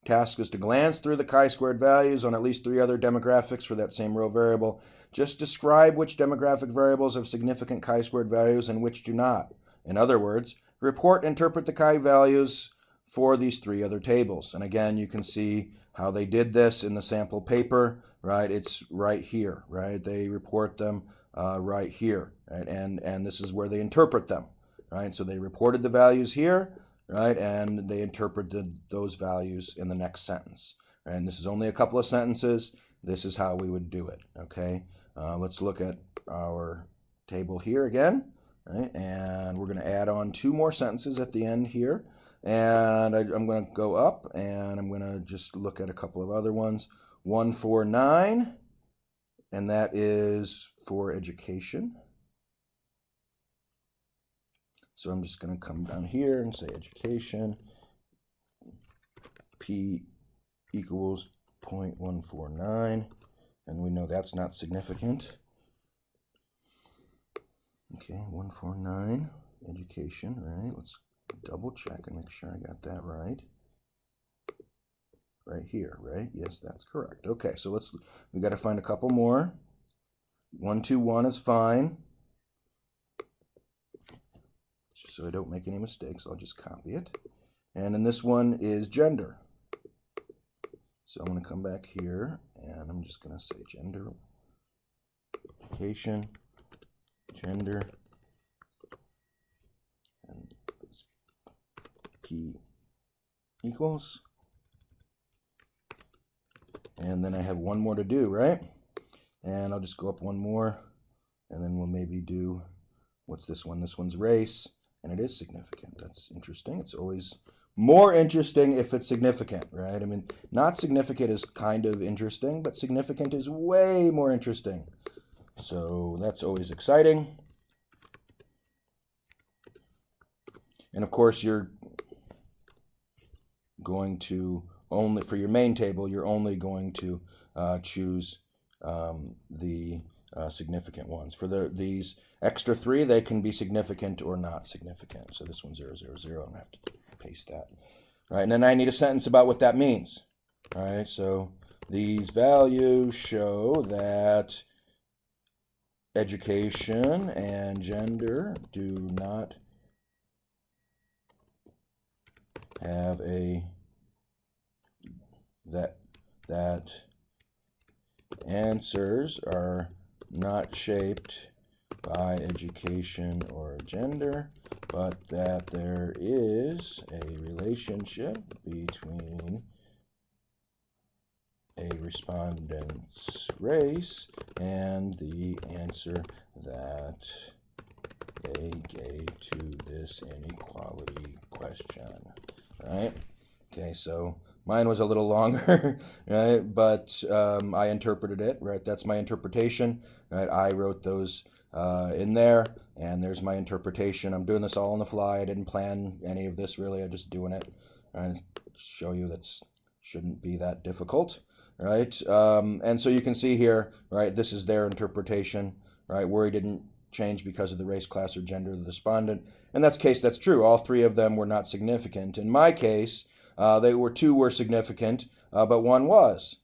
Task is to glance through the chi-squared values on at least three other demographics for that same row variable. Just describe which demographic variables have significant chi-squared values and which do not. In other words, report and interpret the chi values for these three other tables. And again, you can see how they did this in the sample paper, right? It's right here, right? They report them right here, right? And this is where they interpret them. Right, so they reported the values here, right, and they interpreted those values in the next sentence. And this is only a couple of sentences. This is how we would do it, okay? Let's look at our table here again, right, and we're going to add on two more sentences at the end here. And I'm going to go up, and I'm going to just look at a couple of other ones. 149, and that is for education. So I'm just going to come down here and say education, P equals 0.149, and we know that's not significant. Okay, 149, education, right? Let's double check and make sure I got that right. Right here, right? Yes, that's correct. Okay, so we got to find a couple more. 121 is fine. So I don't make any mistakes, I'll just copy it. And then this one is gender. So I'm going to come back here, and I'm just going to say gender, education, gender, and P equals. And then I have one more to do, right? And I'll just go up one more, and then we'll maybe do, what's this one? This one's race. And it is significant. That's interesting. It's always more interesting if it's significant, right? I mean, not significant is kind of interesting, but significant is way more interesting. So that's always exciting. And of course, you're going to only, for your main table, you're only going to choose the significant ones. For these extra three, they can be significant or not significant. So this one's 0, 0, 0. I'm going to have to paste that. All right, and then I need a sentence about what that means. All right, so these values show that education and gender do not have that answers are not shaped by education or gender, but that there is a relationship between respondent's race and the answer that they gave to this inequality question, right? Okay, so mine was a little longer, right? But I interpreted it, right? That's my interpretation, right? I wrote those in there, and there's my interpretation. I'm doing this all on the fly. I didn't plan any of this, really. I'm just doing it. And show you that shouldn't be that difficult, right? And so you can see here, right? This is their interpretation, right? Worry didn't change because of the race, class, or gender of the respondent. In that case, that's true. All three of them were not significant. In my case, two were significant, but one was,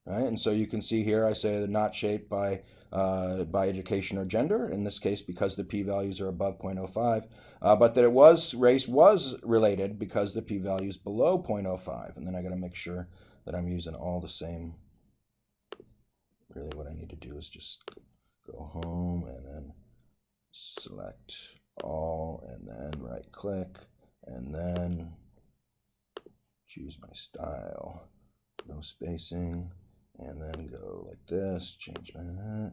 right? And so you can see here, I say they're not shaped by education or gender, in this case because the p-values are above 0.05, but that race was related because the p-value is below 0.05. And then I got to make sure that I'm using all the same. Really what I need to do is just go home and then select all and then right click and then choose my style, no spacing, and then go like this, change that,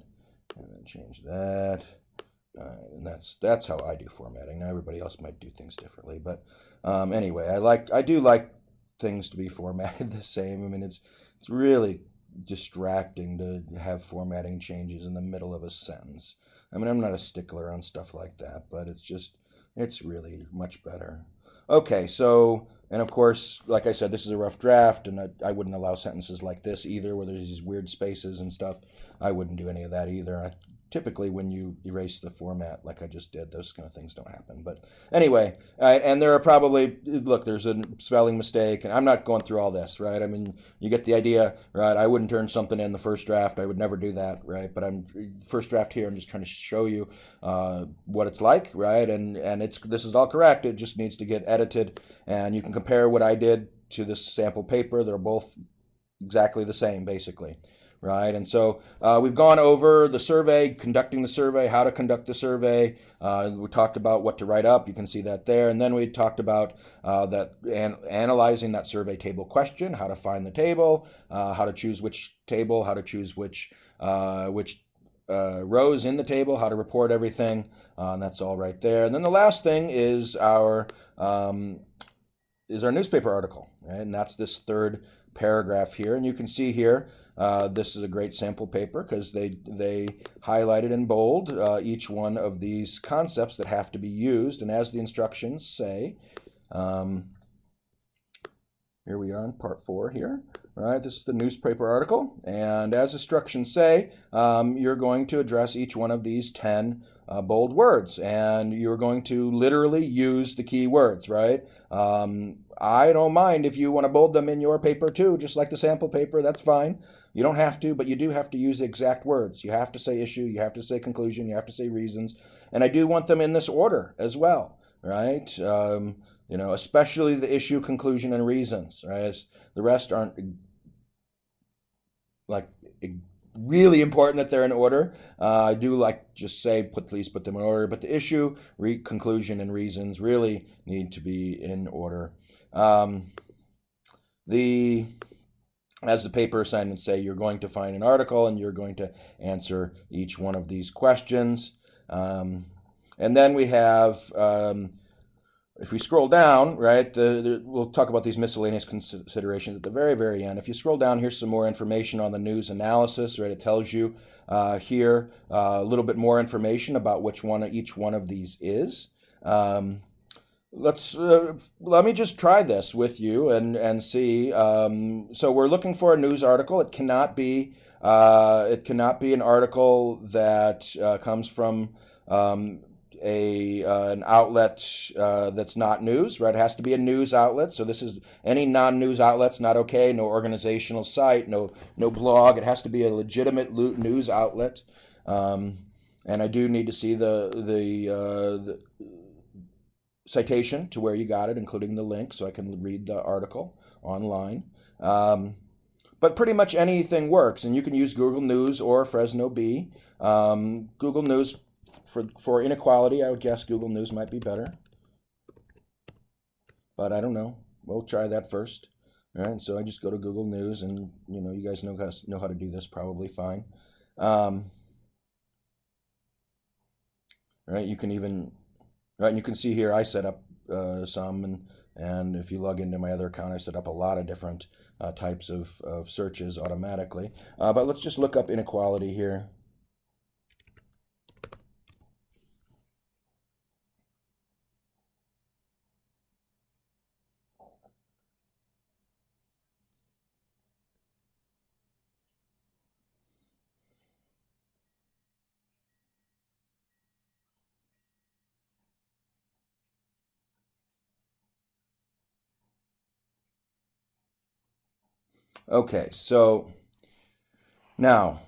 and then change that. And that's how I do formatting. Now everybody else might do things differently, but anyway, I do like things to be formatted the same. I mean, it's really distracting to have formatting changes in the middle of a sentence. I mean, I'm not a stickler on stuff like that, but it's really much better. Okay, so, and of course, like I said, this is a rough draft, and I wouldn't allow sentences like this either, where there's these weird spaces and stuff. I wouldn't do any of that either. Typically, when you erase the format like I just did, those kind of things don't happen. But anyway, and there are probably, look, there's a spelling mistake, and I'm not going through all this, right? I mean, you get the idea, right? I wouldn't turn something in the first draft. I would never do that, right? But first draft here, I'm just trying to show you what it's like, right? And this is all correct. It just needs to get edited, and you can compare what I did to this sample paper. They're both exactly the same, basically. Right, and so we've gone over the survey, conducting the survey, how to conduct the survey. We talked about what to write up. You can see that there. And then we talked about analyzing that survey table question, how to find the table, how to choose which table, how to choose which rows in the table, how to report everything. And that's all right there. And then the last thing is our newspaper article, right? And that's this third paragraph here. And you can see here, this is a great sample paper because they highlighted in bold each one of these concepts that have to be used. And as the instructions say, here we are in part 4 here. All right, this is the newspaper article. And as instructions say, you're going to address each one of these 10 bold words. And you're going to literally use the key words, right? I don't mind if you want to bold them in your paper too, just like the sample paper, that's fine. You don't have to, but you do have to use the exact words. You have to say issue, you have to say conclusion, you have to say reasons. And I do want them in this order as well, right? Especially the issue, conclusion, and reasons, right? The rest aren't like really important that they're in order. I do like just say, please put them in order, but the issue, conclusion, and reasons really need to be in order. As the paper assignments say, you're going to find an article and you're going to answer each one of these questions. And then we have, if we scroll down, right, we'll talk about these miscellaneous considerations at the very, very end. If you scroll down, here's some more information on the news analysis, right? It tells you here a little bit more information about which one each one of these is. Let me just try this with you and see. So we're looking for a news article. It cannot be an article that comes from an outlet that's not news, right? It has to be a news outlet. So this is any non-news outlet's not okay. No organizational site, no blog. It has to be a legitimate news outlet. And I do need to see the citation to where you got it, including the link, so I can read the article online. But pretty much anything works, and you can use Google News or Fresno Bee. Google News, for inequality, I would guess Google News might be better. But I don't know. We'll try that first. right? So I just go to Google News, and you guys know how to do this probably fine. Right, you can even right, and you can see here I set up some, and if you log into my other account, I set up a lot of different types of searches automatically. But let's just look up inequality here. Okay, so now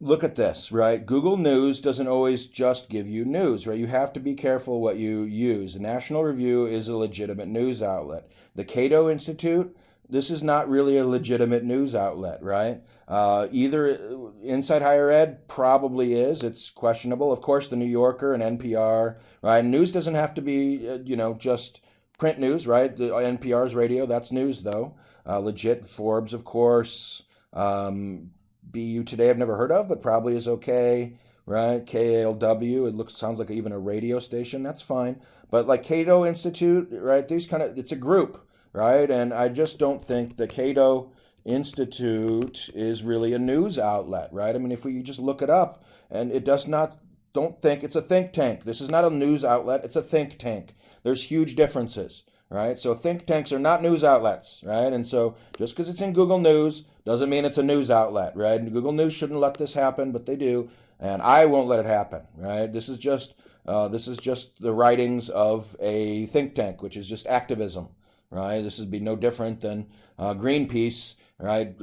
look at this, right? Google News doesn't always just give you news, right? You have to be careful what you use. The National Review is a legitimate news outlet. The Cato Institute, this is not really a legitimate news outlet, right? Either Inside Higher Ed probably is. It's questionable. Of course, the New Yorker and NPR, right? News doesn't have to be, just print news, right? The NPR's radio, that's news, though. Legit Forbes, of course. BU Today I've never heard of, but probably is okay, right? KALW, sounds like even a radio station. That's fine. But like Cato Institute, right? It's a group, right? And I just don't think the Cato Institute is really a news outlet, right? I mean, if we just look it up, and it does not, don't think it's a think tank. This is not a news outlet, it's a think tank. There's huge differences, right? So think tanks are not news outlets, right? And so just because it's in Google News doesn't mean it's a news outlet, right? And Google News shouldn't let this happen, but they do, and I won't let it happen, right? This is just the writings of a think tank, which is just activism, right? This would be no different than Greenpeace, right?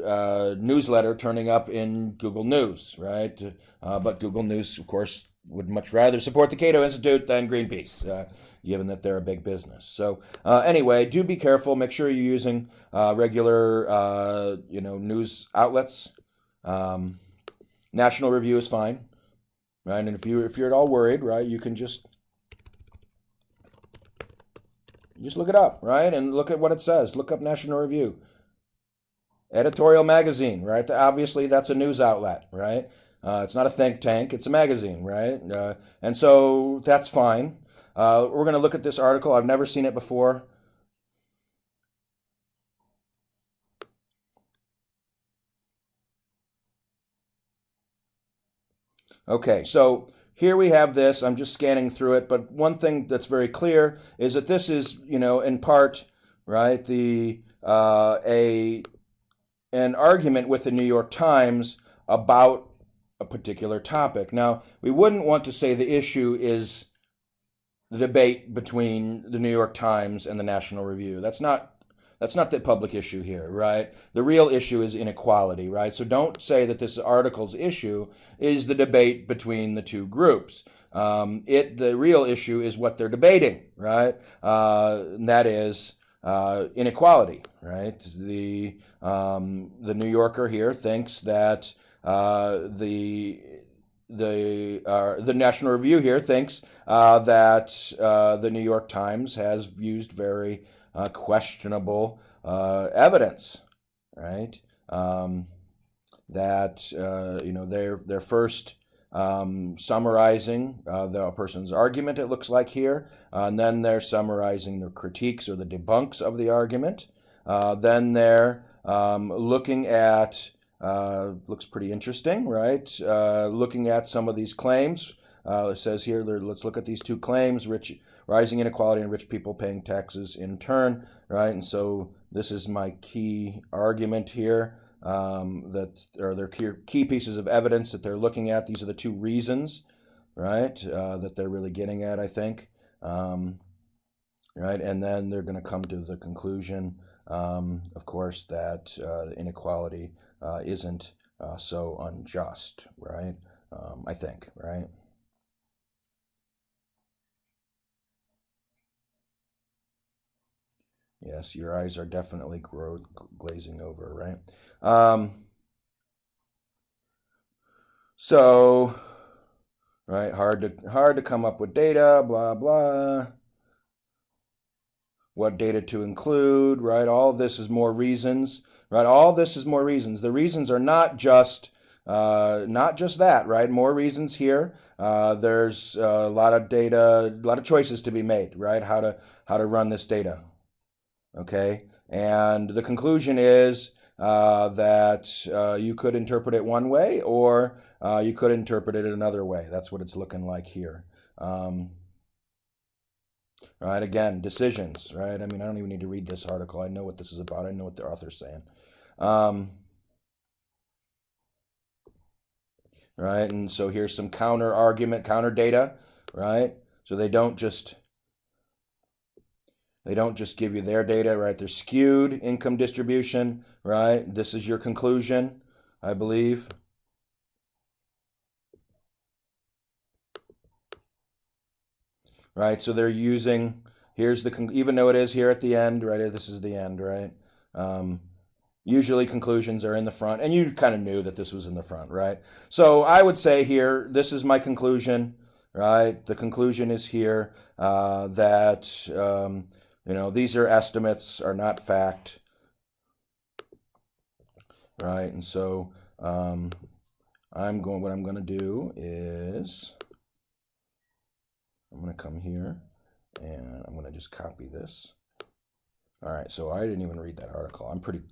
Newsletter turning up in Google News, right? But Google News, of course, would much rather support the Cato Institute than Greenpeace, given that they're a big business. So anyway, do be careful. Make sure you're using regular, news outlets. National Review is fine, right? And if you're at all worried, right, you can just look it up, right, and look at what it says. Look up National Review. Editorial magazine, right? Obviously, that's a news outlet, right? It's not a think tank, it's a magazine, right? And so that's fine. We're going to look at this article. I've never seen it before. Okay, so here we have this. I'm just scanning through it, but one thing that's very clear is that this is, in part, right, an argument with the New York Times about a particular topic. Now, we wouldn't want to say the issue is the debate between the New York Times and the National Review. That's not the public issue here, right? The real issue is inequality, right? So don't say that this article's issue is the debate between the two groups. The real issue is what they're debating, right? And that is inequality, right? The New Yorker here thinks that the National Review here thinks that the New York Times has used very questionable evidence, right? That they're first summarizing the person's argument. It looks like here, and then they're summarizing the critiques or the debunks of the argument. Then they're looking at looks pretty interesting, right? Looking at some of these claims. It says here, let's look at these two claims: rising inequality and rich people paying taxes in turn, right? And so this is my key argument here. That are their key pieces of evidence that they're looking at. These are the two reasons, right, that they're really getting at, I think. Right, and then they're going to come to the conclusion, of course, that inequality isn't so unjust, right? I think, right? Yes, your eyes are definitely glazing over, right? So, right, hard to come up with data, blah blah. what data to include, right? All of this is more reasons, right? All this is more reasons. The reasons are not just that, right? More reasons here. There's a lot of data, a lot of choices to be made, right? How to run this data, okay? And the conclusion is that you could interpret it one way, or you could interpret it another way. That's what it's looking like here. Right, again, decisions, right? I mean, I don't even need to read this article. I know what this is about. I know what the author's saying. Right, and so here's some counter argument, counter data, right? So they don't just give you their data, right? They're skewed income distribution, right? This is your conclusion, I believe. Right, so they're using, here's the, even though it is here at the end, right? This is the end, right? Usually conclusions are in the front, and you kind of knew that this was in the front, right? So I would say here, this is my conclusion, right? The conclusion is here that, you know, these are estimates, are not fact, right? And so what I'm going to do is I'm going to come here and I'm going to just copy this. All right, so I didn't even read that article. I'm pretty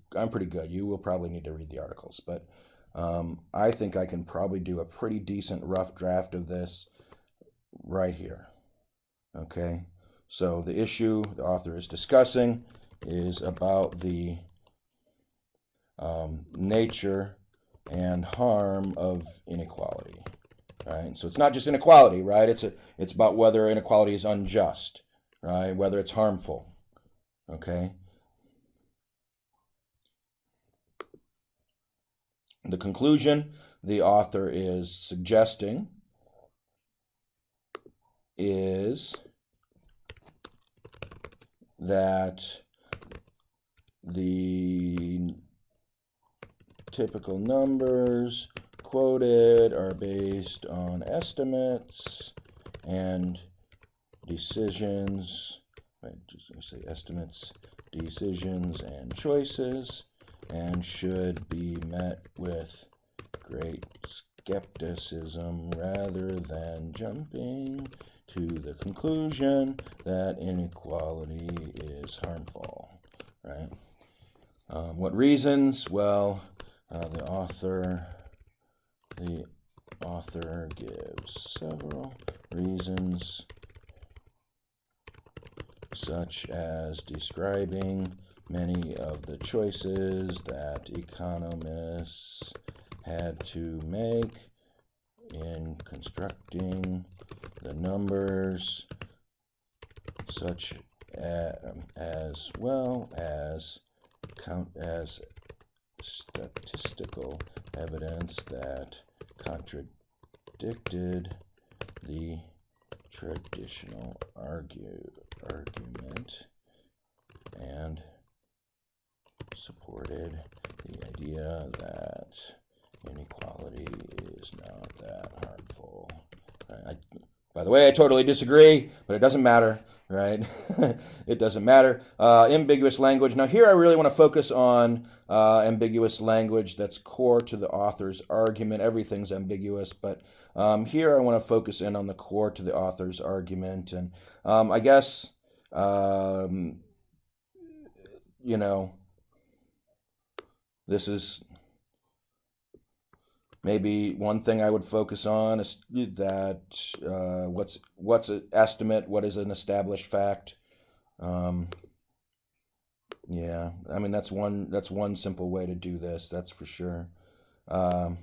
good. You will probably need to read the articles, but I think I can probably do a pretty decent rough draft of this right here. Okay, so the issue the author is discussing is about the nature and harm of inequality. Right, so it's not just inequality, right? It's about whether inequality is unjust, right? Whether it's harmful. Okay. The conclusion the author is suggesting is that the typical numbers quoted are based on estimates and decisions. Just going to say estimates, decisions, and choices, and should be met with great skepticism rather than jumping to the conclusion that inequality is harmful. Right? What reasons? Well, the author gives several reasons, such as describing many of the choices that economists had to make in constructing the numbers, such as well as statistical evidence that contradicted the traditional argument and supported the idea that inequality is not that harmful. By the way, I totally disagree, but it doesn't matter, right? It doesn't matter. Ambiguous language. Now here I really want to focus on ambiguous language that's core to the author's argument. Everything's ambiguous, but here I want to focus in on the core to the author's argument. And I guess, you know, this is maybe one thing I would focus on is that what's an estimate, what is an established fact. Yeah, I mean that's one simple way to do this. That's for sure. And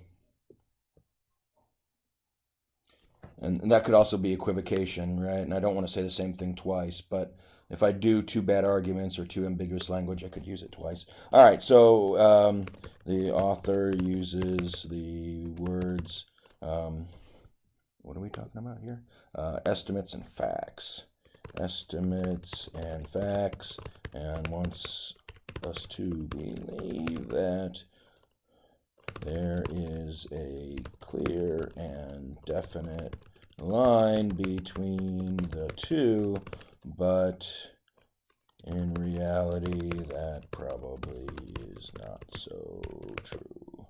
that could also be equivocation, right? And I don't want to say the same thing twice, but if I do two bad arguments or two ambiguous language, I could use it twice. All right, so the author uses the words, what are we talking about here? Estimates and facts. Estimates and facts, and wants us to believe that there is a clear and definite line between the two, but In reality, that probably is not so true.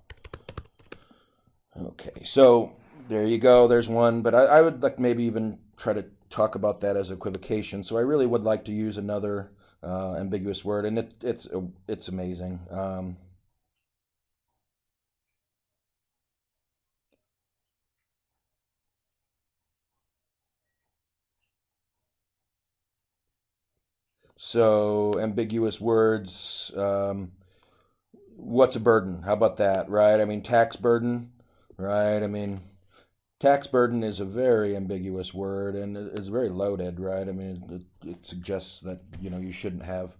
Okay, so there you go. There's one, but I would like maybe even try to talk about that as equivocation. So I really would like to use another ambiguous word, and it's amazing. So ambiguous words. What's a burden? How about that? Right? I mean, tax burden. Right? I mean, tax burden is a very ambiguous word and it's very loaded, right? I mean, it suggests that you shouldn't have.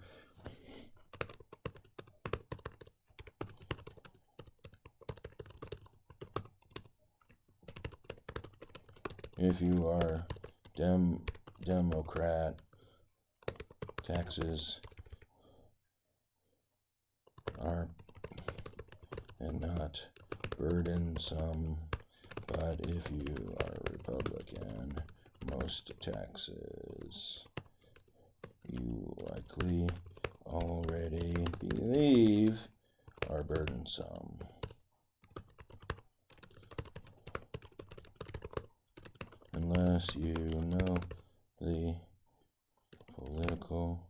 If you are Democrat, taxes are and not burdensome. But if you are Republican, most taxes you likely already believe are burdensome. Unless you know the political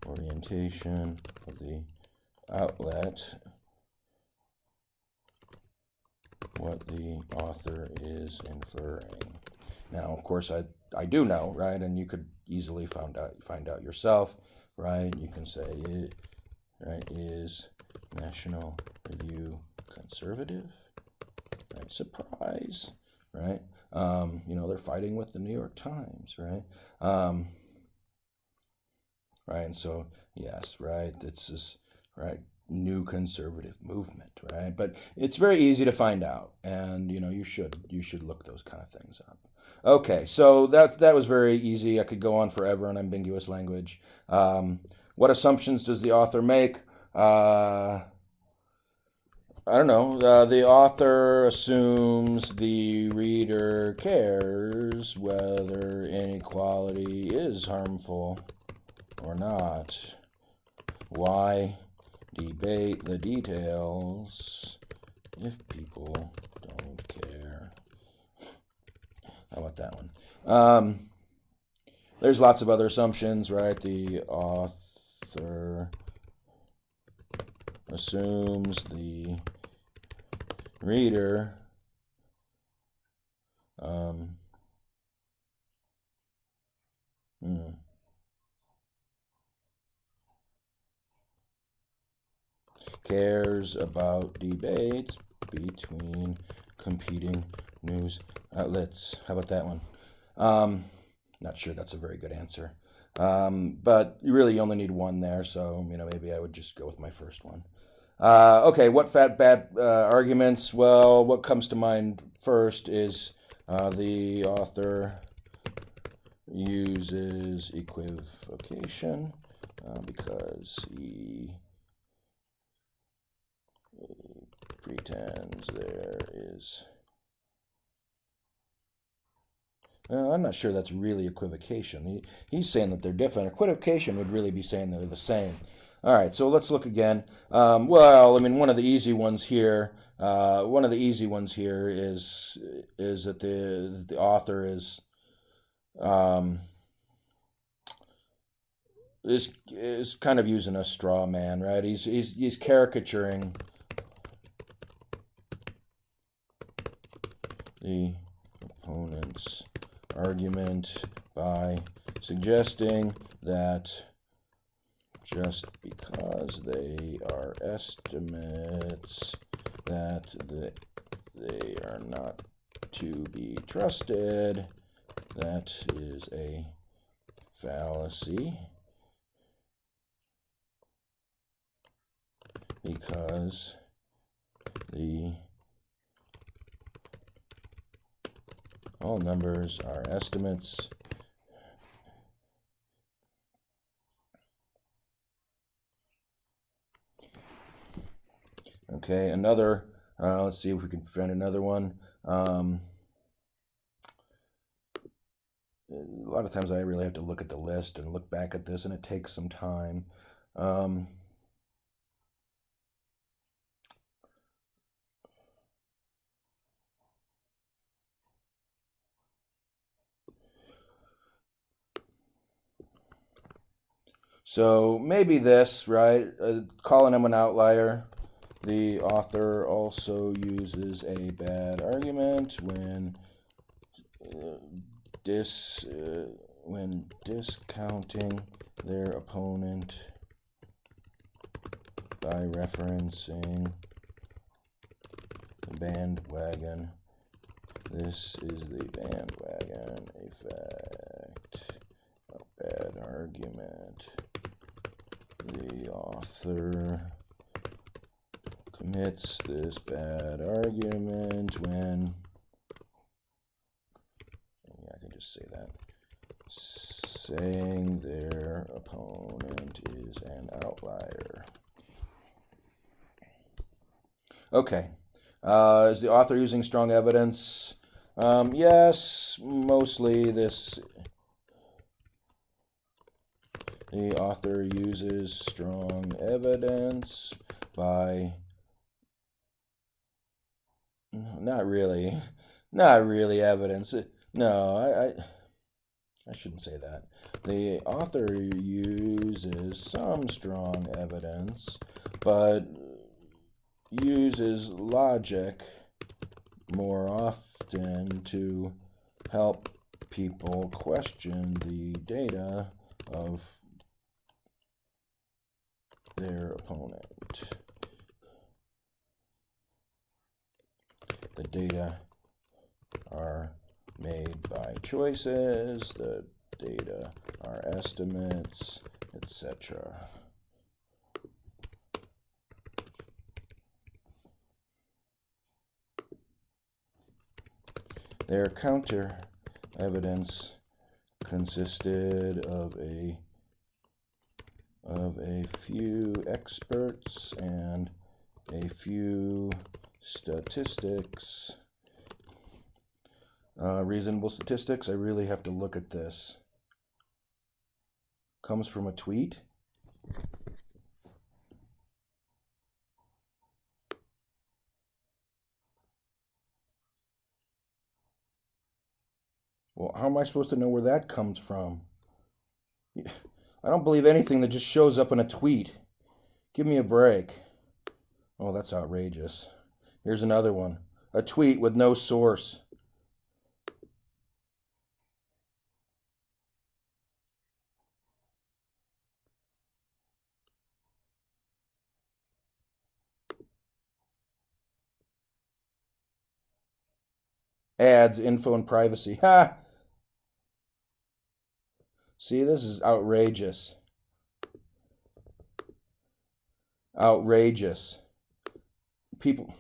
orientation of the outlet, what the author is inferring. Now, of course, I do know, right? And you could easily find out yourself, right? You can say, right, is National Review conservative? Right, surprise, right? They're fighting with the New York Times, right? Right, and so yes, right, it's this right new conservative movement, right? But it's very easy to find out, and you should look those kind of things up. Okay, so that was very easy. I could go on forever on ambiguous language. What assumptions does the author make? I don't know. The author assumes the reader cares whether inequality is harmful or not. Why debate the details if people don't care? How about that one? There's lots of other assumptions, right? The author assumes the reader cares about debates between competing news outlets. How about that one? Not sure that's a very good answer. But you really only need one there, so maybe I would just go with my first one. Okay, what bad arguments? Well, what comes to mind first is the author uses equivocation because he pretends there is. I'm not sure that's really equivocation. He's saying that they're different. Equivocation would really be saying they're the same. All right, so let's look again. Well, I mean, one of the easy ones here. Is that the author is kind of using a straw man, right? He's caricaturing the opponent's argument by suggesting that just because they are estimates that they are not to be trusted. That is a fallacy because all numbers are estimates. Okay, another, let's see if we can find another one. a lot of times I really have to look at the list and look back at this, and it takes some time. So maybe this, right? Calling him an outlier. The author also uses a bad argument when discounting their opponent by referencing the bandwagon. This is the bandwagon effect. A bad argument. The author commits this bad argument when, I can just say that, saying their opponent is an outlier. Okay. Is the author using strong evidence? Yes, mostly this. The author uses strong evidence by, not really evidence. No, I shouldn't say that. The author uses some strong evidence, but uses logic more often to help people question the data of their opponent. The data are made by choices, the data are estimates, etc. Their counter evidence consisted of a few experts and a few statistics. Reasonable statistics, I really have to look at this. Comes from a tweet. Well, how am I supposed to know where that comes from? I don't believe anything that just shows up in a tweet. Give me a break. Oh, that's outrageous. Here's another one. A tweet with no source. Ads, info, and privacy. Ha! See, this is outrageous. Outrageous. People.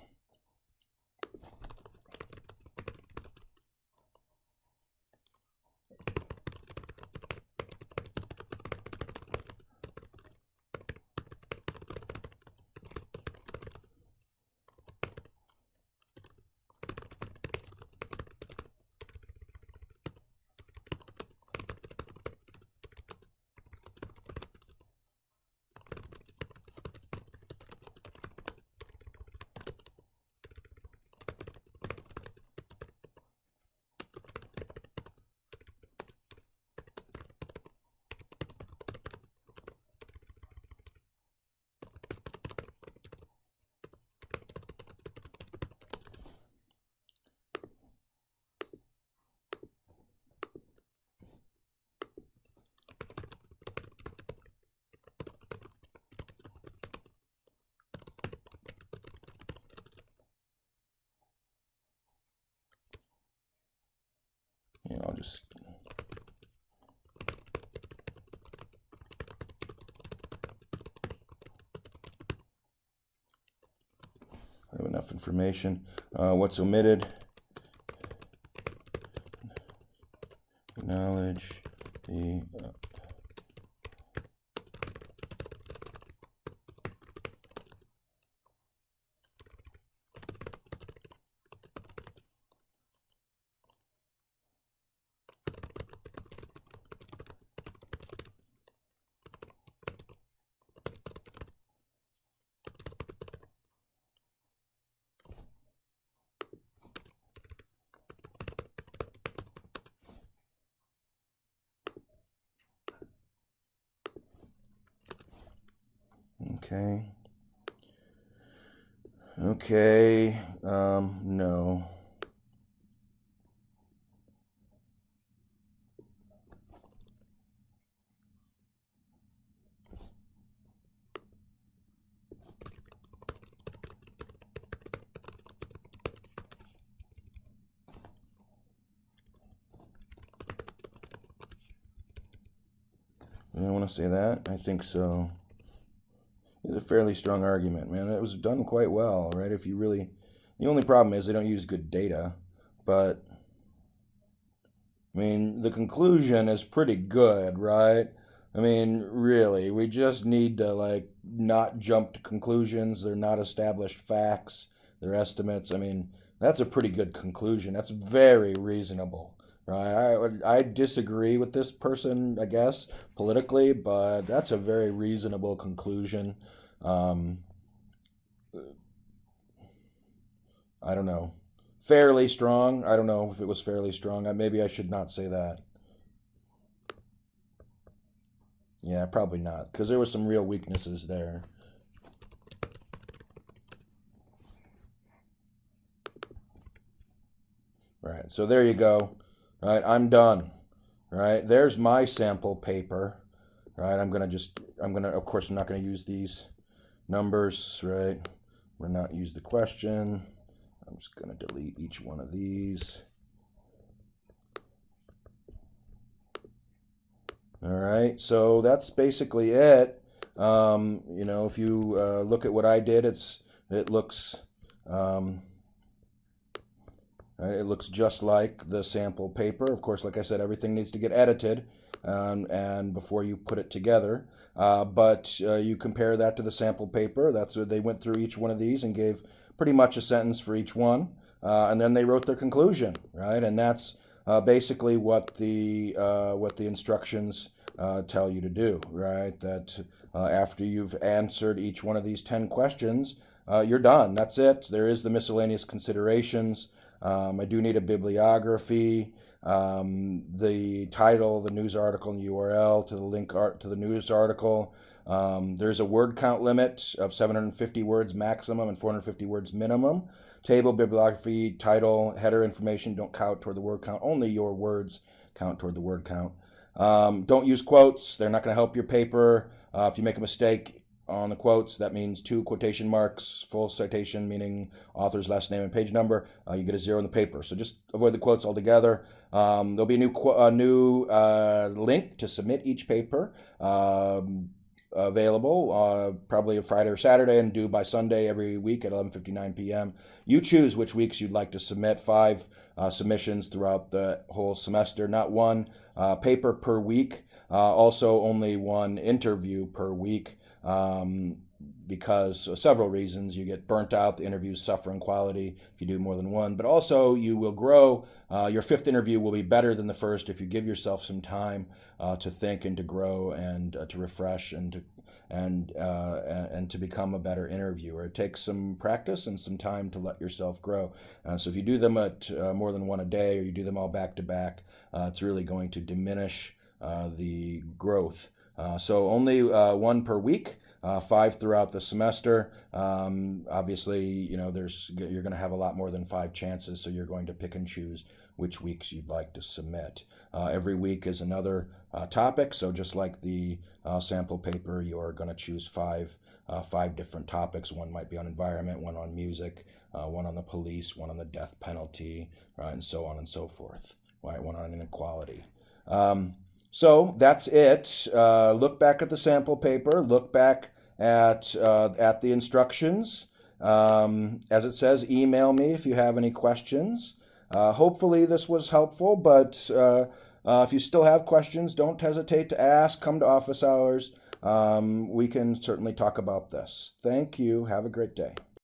I'll just. I have enough information. What's omitted? Acknowledge the. Okay. Okay. No. I want to say that. I think so. It's a fairly strong argument, man. It was done quite well, right? If you really, the only problem is they don't use good data, but I mean, the conclusion is pretty good, right? I mean, really, we just need to like not jump to conclusions. They're not established facts, they're estimates. I mean, that's a pretty good conclusion. That's very reasonable, right? I disagree with this person, I guess, politically, but that's a very reasonable conclusion. Um, I don't know. Fairly strong. I don't know if it was fairly strong. Maybe I should not say that. Yeah, probably not, because there were some real weaknesses there. Right. So there you go. Right. I'm done. Right. There's my sample paper. Right. Of course, I'm not gonna use these numbers. Right. I'm gonna not use the question. I'm just gonna delete each one of these. All right, so that's basically it. If you look at what I did, it looks um, it looks just like the sample paper. Of course, like I said, everything needs to get edited, and before you put it together. But you compare that to the sample paper. That's what they went through each one of these and gave pretty much a sentence for each one, and then they wrote their conclusion, right? And that's basically what the instructions tell you to do, right? That after you've answered each one of these 10 questions, you're done. That's it. There is the miscellaneous considerations. I do need a bibliography, the title, the news article, and the URL to the link to the news article. There's a word count limit of 750 words maximum and 450 words minimum. Table, bibliography, title, header information don't count toward the word count. Only your words count toward the word count. Don't use quotes. They're not going to help your paper. If you make a mistake on the quotes, that means 2 quotation marks, full citation, meaning author's last name and page number. You get a 0 in the paper. So just avoid the quotes altogether. There'll be a new link to submit each paper. Available probably a Friday or Saturday and due by Sunday every week at 11:59 p.m. You choose which weeks you'd like to submit. 5 submissions throughout the whole semester, not one paper per week. Also, only 1 interview per week. Because of several reasons. You get burnt out, the interviews suffer in quality if you do more than one, but also you will grow. Your 5th interview will be better than the first if you give yourself some time to think and to grow and to refresh and to become a better interviewer. It takes some practice and some time to let yourself grow. So if you do them at more than 1 a day, or you do them all back to back, it's really going to diminish the growth. So only 1 per week, 5 throughout the semester. Obviously, you're going to have a lot more than 5 chances, so you're going to pick and choose which weeks you'd like to submit. Every week is another topic, so just like the sample paper, you're going to choose 5 different topics. One might be on environment, one on music, one on the police, one on the death penalty, right, and so on and so forth. Right, one on inequality. So that's it. Look back at the sample paper. Look back at the instructions. As it says, email me if you have any questions. Hopefully this was helpful, but if you still have questions, don't hesitate to ask. Come to office hours. We can certainly talk about this. Thank you. Have a great day.